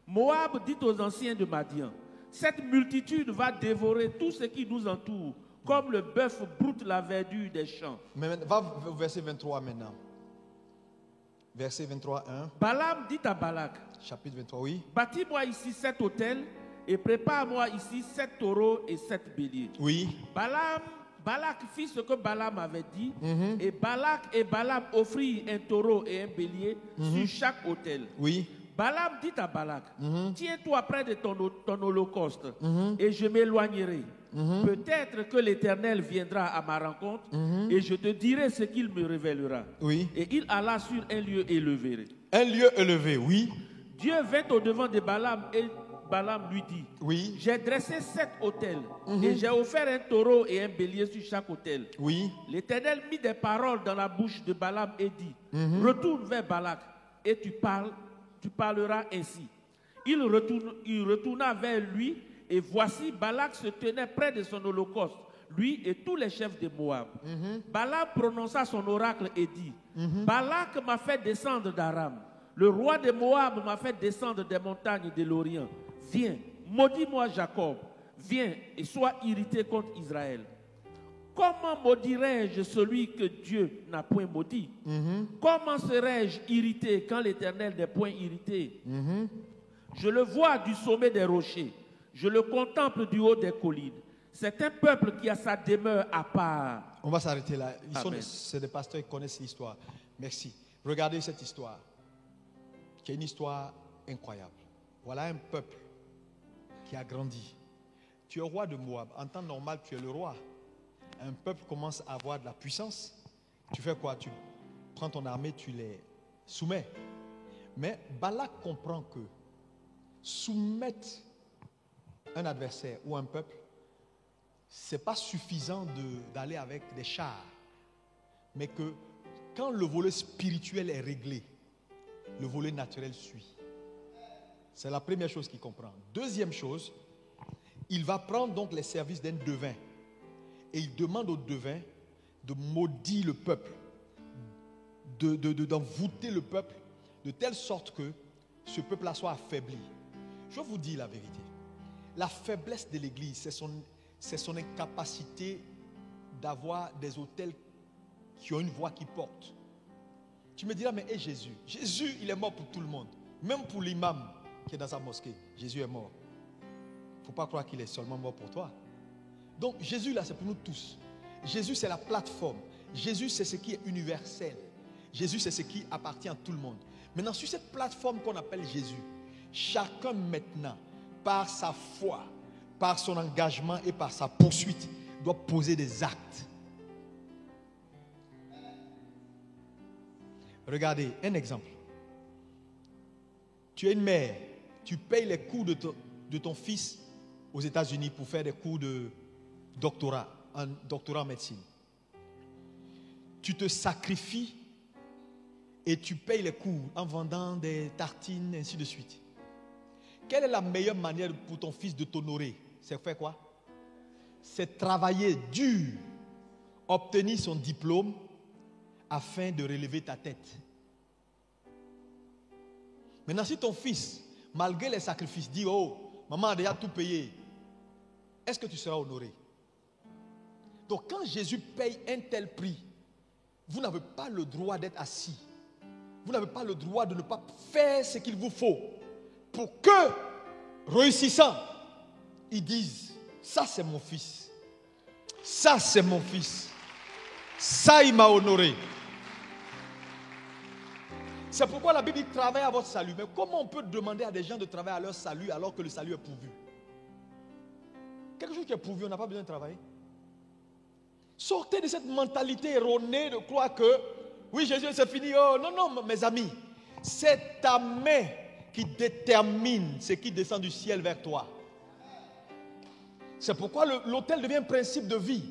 Moab dit aux anciens de Madian, cette multitude va dévorer tout ce qui nous entoure, comme le bœuf broute la verdure des champs. Mais va au verset 23 maintenant. Verset 23, 1. Balaam dit à Balak, Chapitre 23, oui. bâtis-moi ici 7 autels, et prépare-moi ici 7 taureaux et 7 béliers. Oui. Balak fit ce que Balaam avait dit, et Balak et Balaam offrirent un taureau et un bélier sur chaque autel. Oui. Balaam dit à Balak, tiens-toi près de ton holocauste, et je m'éloignerai. Peut-être que l'Éternel viendra à ma rencontre, et je te dirai ce qu'il me révélera. Oui. Et il alla sur un lieu élevé. Un lieu élevé, oui. Dieu vint au-devant de Balaam, et Balaam lui dit, Oui. j'ai dressé 7 autels, et j'ai offert un taureau et un bélier sur chaque autel. Oui. L'Éternel mit des paroles dans la bouche de Balaam et dit, retourne vers Balak, et tu parleras ainsi. Il retourna vers lui, et voici Balak se tenait près de son holocauste, lui et tous les chefs de Moab. Balaam prononça son oracle et dit, Balak m'a fait descendre d'Aram. Le roi de Moab m'a fait descendre des montagnes de l'Orient. Viens, maudis-moi Jacob. Viens et sois irrité contre Israël. Comment maudirais-je celui que Dieu n'a point maudit? Comment serais-je irrité quand l'Éternel n'est point irrité? Je le vois du sommet des rochers. Je le contemple du haut des collines. C'est un peuple qui a sa demeure à part. On va s'arrêter là. C'est des pasteurs qui connaissent l'histoire. Merci. Regardez cette histoire, qui est une histoire incroyable. Voilà un peuple qui a grandi. Tu es roi de Moab. En temps normal, tu es le roi. Un peuple commence à avoir de la puissance. Tu fais quoi? Tu prends ton armée, tu les soumets. Mais Balak comprend que soumettre un adversaire ou un peuple, ce n'est pas suffisant d'aller avec des chars. Mais que quand le volet spirituel est réglé, le volet naturel suit. C'est la première chose qu'il comprend. Deuxième chose, il va prendre donc les services d'un devin. Et il demande au devin de maudire le peuple, d'envoûter le peuple, de telle sorte que ce peuple-là soit affaibli. Je vous dis la vérité. La faiblesse de l'Église, c'est son incapacité d'avoir des autels qui ont une voix qui porte. Tu me diras, mais Jésus, il est mort pour tout le monde. Même pour l'imam qui est dans sa mosquée, Jésus est mort. Il ne faut pas croire qu'il est seulement mort pour toi. Donc Jésus là, c'est pour nous tous. Jésus, c'est la plateforme. Jésus, c'est ce qui est universel. Jésus, c'est ce qui appartient à tout le monde. Maintenant, sur cette plateforme qu'on appelle Jésus, chacun maintenant, par sa foi, par son engagement et par sa poursuite, doit poser des actes. Regardez, un exemple. Tu es une mère, tu payes les cours de ton fils aux États-Unis pour faire des cours de doctorat, un doctorat en médecine. Tu te sacrifies et tu payes les cours en vendant des tartines, ainsi de suite. Quelle est la meilleure manière pour ton fils de t'honorer? C'est faire quoi? C'est travailler dur, obtenir son diplôme afin de relever ta tête. Maintenant, si ton fils malgré les sacrifices, dis, oh, maman a déjà tout payé, est-ce que tu seras honoré? Donc quand Jésus paye un tel prix, vous n'avez pas le droit d'être assis. Vous n'avez pas le droit de ne pas faire ce qu'il vous faut pour que, réussissant, ils disent, ça c'est mon fils. Ça c'est mon fils. Ça il m'a honoré. C'est pourquoi la Bible dit travaille à votre salut. Mais comment on peut demander à des gens de travailler à leur salut alors que le salut est pourvu? Quelque chose qui est pourvu, on n'a pas besoin de travailler. Sortez de cette mentalité erronée de croire que oui, Jésus, c'est fini. Oh, non, non, mes amis. C'est ta main qui détermine ce qui descend du ciel vers toi. C'est pourquoi l'autel devient un principe de vie.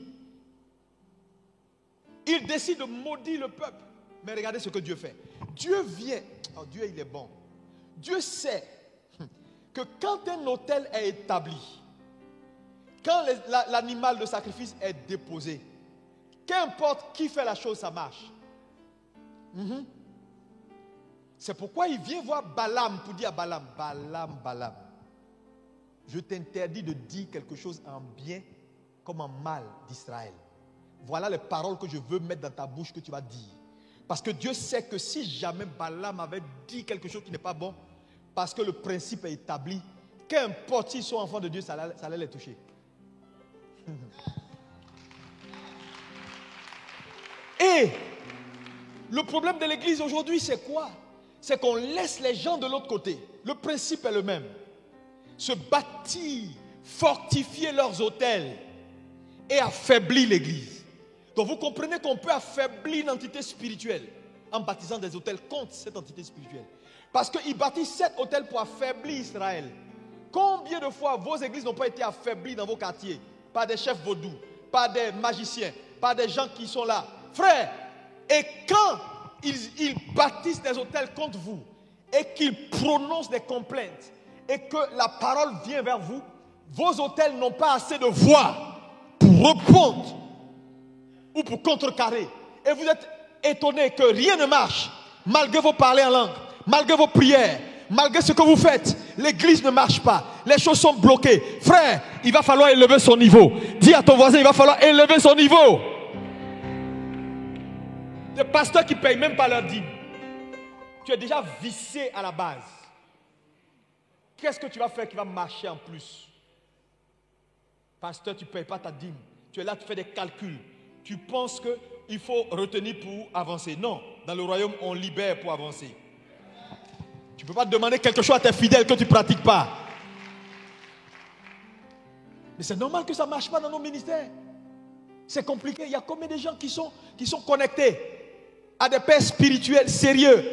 Il décide de maudire le peuple. Mais regardez ce que Dieu fait. Dieu vient. Oh, Dieu, il est bon. Dieu sait que quand un autel est établi, quand l'animal de sacrifice est déposé, qu'importe qui fait la chose, ça marche. C'est pourquoi il vient voir Balaam pour dire à Balaam, Balaam, je t'interdis de dire quelque chose en bien comme en mal d'Israël. Voilà les paroles que je veux mettre dans ta bouche que tu vas dire. Parce que Dieu sait que si jamais Balaam avait dit quelque chose qui n'est pas bon, parce que le principe est établi, qu'importe s'ils sont enfants de Dieu, ça allait les toucher. Et le problème de l'église aujourd'hui, c'est quoi? C'est qu'on laisse les gens de l'autre côté. Le principe est le même. Se bâtir, fortifier leurs autels et affaiblir l'église. Donc vous comprenez qu'on peut affaiblir une entité spirituelle en bâtissant des autels contre cette entité spirituelle. Parce qu'ils bâtissent cet autel pour affaiblir Israël. Combien de fois vos églises n'ont pas été affaiblies dans vos quartiers par des chefs vaudous, par des magiciens, par des gens qui sont là? Frère, et quand ils bâtissent des autels contre vous et qu'ils prononcent des complaintes et que la parole vient vers vous, vos autels n'ont pas assez de voix pour répondre ou pour contrecarrer. Et vous êtes étonné que rien ne marche malgré vos parler en langue, malgré vos prières, malgré ce que vous faites. L'église ne marche pas, les choses sont bloquées. Frère, il va falloir élever son niveau. Dis à ton voisin, il va falloir élever son niveau. Des pasteurs qui ne payent même pas leur dîme. Tu es déjà vicié à la base. Qu'est-ce que tu vas faire qui va marcher en plus? Pasteur, tu ne payes pas ta dîme. Tu es là, tu fais des calculs. Tu penses qu'il faut retenir pour avancer. Non, dans le royaume, on libère pour avancer. Tu ne peux pas demander quelque chose à tes fidèles que tu ne pratiques pas. Mais c'est normal que ça ne marche pas dans nos ministères. C'est compliqué. Il y a combien de gens qui sont connectés à des pères spirituels sérieux?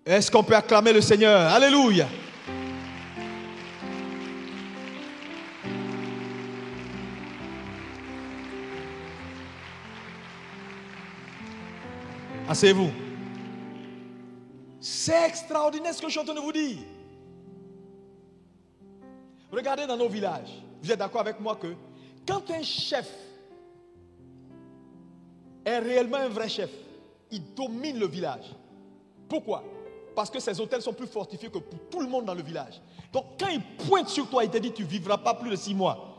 Est-ce qu'on peut acclamer le Seigneur? Alléluia. Asseyez-vous. C'est extraordinaire ce que je suis en train de vous dire. Regardez dans nos villages. Vous êtes d'accord avec moi que quand un chef est réellement un vrai chef, il domine le village. Pourquoi? Parce que ses hôtels sont plus fortifiés que pour tout le monde dans le village. Donc quand il pointe sur toi, il te dit tu ne vivras pas plus de 6 mois.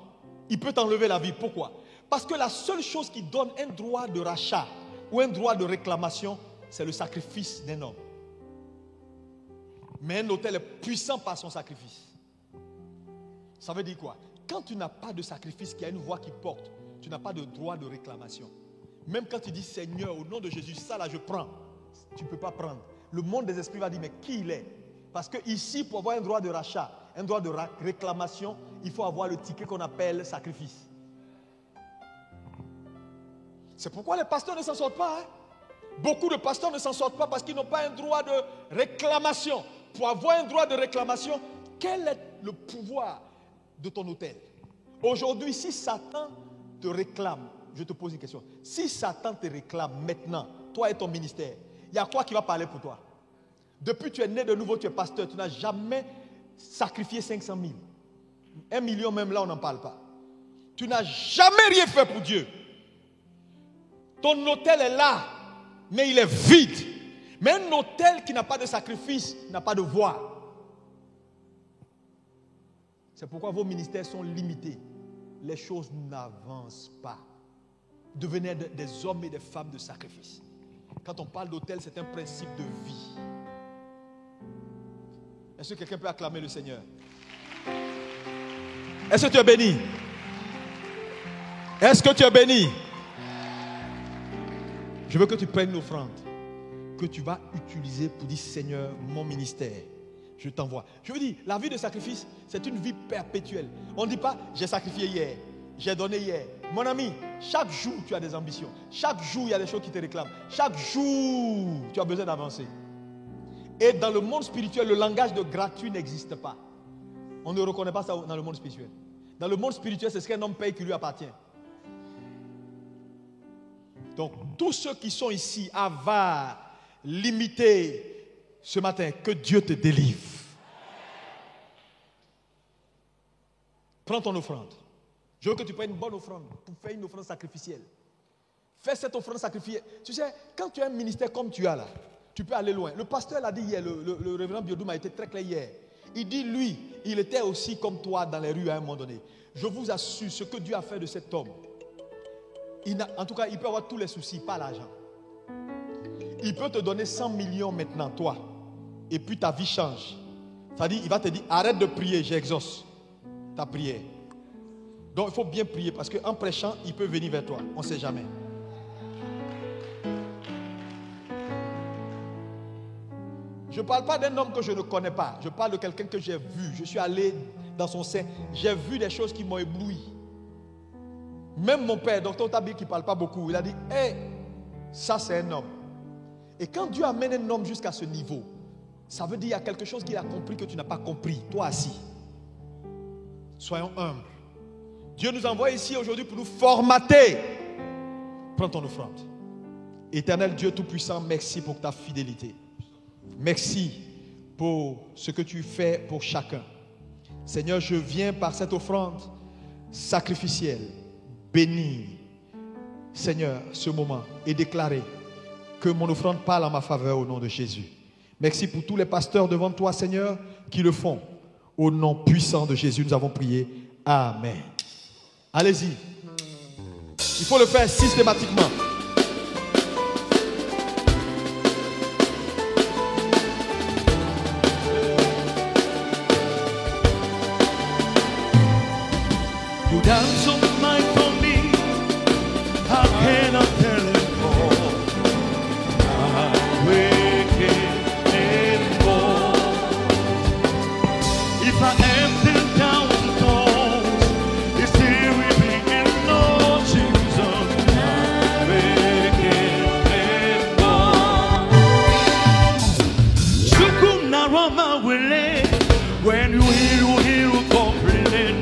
Il peut t'enlever la vie. Pourquoi? Parce que la seule chose qui donne un droit de rachat ou un droit de réclamation, c'est le sacrifice d'un homme. Mais un hôtel est puissant par son sacrifice. Ça veut dire quoi? Quand tu n'as pas de sacrifice qui a une voix qui porte, tu n'as pas de droit de réclamation. Même quand tu dis Seigneur, au nom de Jésus, ça là je prends, tu ne peux pas prendre. Le monde des esprits va dire mais qui il est? Parce que ici, pour avoir un droit de rachat, un droit de réclamation, il faut avoir le ticket qu'on appelle sacrifice. C'est pourquoi les pasteurs ne s'en sortent pas. Beaucoup de pasteurs ne s'en sortent pas parce qu'ils n'ont pas un droit de réclamation. Pour avoir un droit de réclamation, quel est le pouvoir de ton hôtel? Aujourd'hui, si Satan te réclame, je te pose une question. Si Satan te réclame maintenant, toi et ton ministère, il y a quoi qui va parler pour toi? Depuis que tu es né de nouveau, tu es pasteur, tu n'as jamais sacrifié 500 000. 1 million même là, on n'en parle pas. Tu n'as jamais rien fait pour Dieu. Ton hôtel est là, mais il est vide. Mais un hôtel qui n'a pas de sacrifice n'a pas de voix. C'est pourquoi vos ministères sont limités. Les choses n'avancent pas. Devenez des hommes et des femmes de sacrifice. Quand on parle d'autel, c'est un principe de vie. Est-ce que quelqu'un peut acclamer le Seigneur? Est-ce que tu es béni? Est-ce que tu es béni? Je veux que tu prennes une offrande que tu vas utiliser pour dire Seigneur, mon ministère, je t'envoie. Je veux dire, la vie de sacrifice, c'est une vie perpétuelle. On ne dit pas, j'ai sacrifié hier, j'ai donné hier. Mon ami, chaque jour, tu as des ambitions. Chaque jour, il y a des choses qui te réclament. Chaque jour, tu as besoin d'avancer. Et dans le monde spirituel, le langage de gratuit n'existe pas. On ne reconnaît pas ça dans le monde spirituel. Dans le monde spirituel, c'est ce qu'un homme paye qui lui appartient. Donc, tous ceux qui sont ici, avares, limités, ce matin, que Dieu te délivre. Prends ton offrande. Je veux que tu prennes une bonne offrande pour faire une offrande sacrificielle. Fais cette offrande sacrificielle. Tu sais, quand tu as un ministère comme tu as là, tu peux aller loin. Le pasteur l'a dit hier, le révérend Biodoum a été très clair hier. Il dit, lui, il était aussi comme toi dans les rues à un moment donné. Je vous assure, ce que Dieu a fait de cet homme, en tout cas, il peut avoir tous les soucis, pas l'argent. Il peut te donner 100 millions maintenant, toi, et puis ta vie change. C'est-à-dire, il va te dire, arrête de prier, j'exauce ta prière. Donc, il faut bien prier, parce qu'en prêchant, il peut venir vers toi. On ne sait jamais. Je ne parle pas d'un homme que je ne connais pas. Je parle de quelqu'un que j'ai vu. Je suis allé dans son sein. J'ai vu des choses qui m'ont ébloui. Même mon père, docteur Tabi, qui ne parle pas beaucoup, il a dit, hey, ça c'est un homme. Et quand Dieu amène un homme jusqu'à ce niveau, ça veut dire qu'il y a quelque chose qu'il a compris que tu n'as pas compris, toi assis. Soyons humbles. Dieu nous envoie ici aujourd'hui pour nous formater. Prends ton offrande. Éternel Dieu Tout-Puissant, merci pour ta fidélité. Merci pour ce que tu fais pour chacun. Seigneur, je viens par cette offrande sacrificielle bénir, Seigneur, ce moment et déclarer que mon offrande parle en ma faveur au nom de Jésus. Merci pour tous les pasteurs devant toi, Seigneur, qui le font. Au nom puissant de Jésus, nous avons prié. Amen. Allez-y. Il faut le faire systématiquement. You done so much for me, how can I tell it all? I'm wicked anymore. If I empty down the doors, it's still weeping and no Jesus. I'm wicked anymore. Shukum na rama wele, when you hear complaining.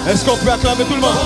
Est-ce qu'on peut acclamer tout le monde?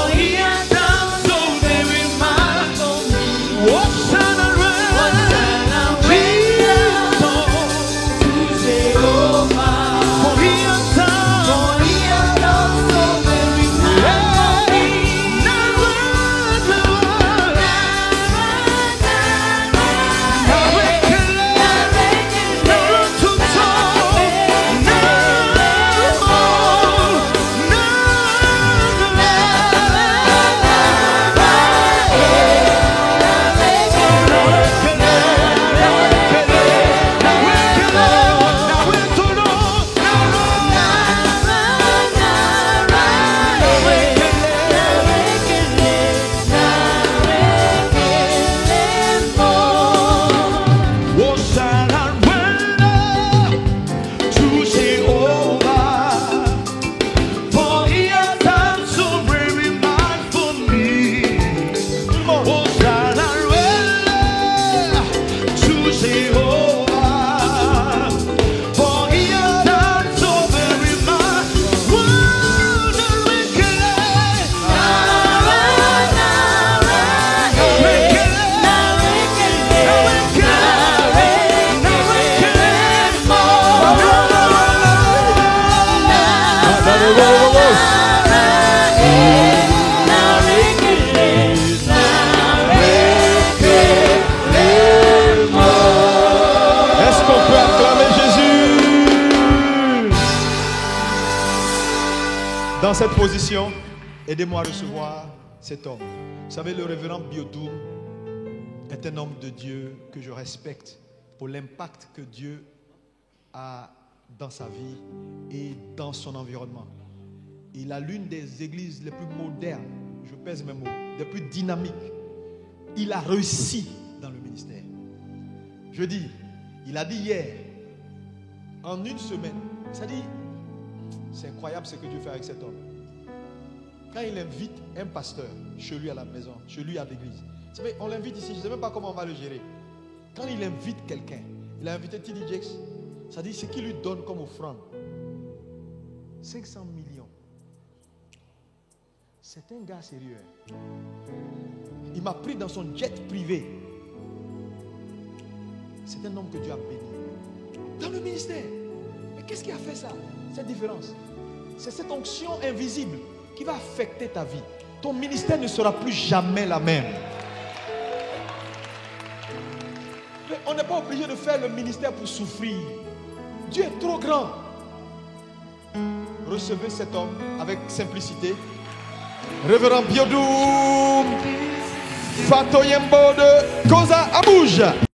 dans cette position, aidez-moi à recevoir cet homme. Vous savez, le révérend Biodoum est un homme de Dieu que je respecte pour l'impact que Dieu a dans sa vie et dans son environnement. Il a l'une des églises les plus modernes, je pèse mes mots, les plus dynamiques. Il a réussi dans le ministère. Je dis, il a dit hier, en une semaine, ça dit, c'est incroyable ce que Dieu fait avec cet homme. Quand il invite un pasteur chez lui à la maison, chez lui à l'église, vous savez, on l'invite ici, je ne sais même pas comment on va le gérer. Quand il invite quelqu'un, il a invité T.D. Jakes, ça dit ce qu'il lui donne comme offrande, 500 millions. C'est un gars sérieux. Il m'a pris dans son jet privé. C'est un homme que Dieu a béni. Dans le ministère. Mais qu'est-ce qui a fait ça? Cette différence. C'est cette onction invisible qui va affecter ta vie. Ton ministère ne sera plus jamais la même. Mais on n'est pas obligé de faire le ministère pour souffrir. Dieu est trop grand. Recevez cet homme avec simplicité. Révérend Biodoum Fatoyembo de Koza Abuja.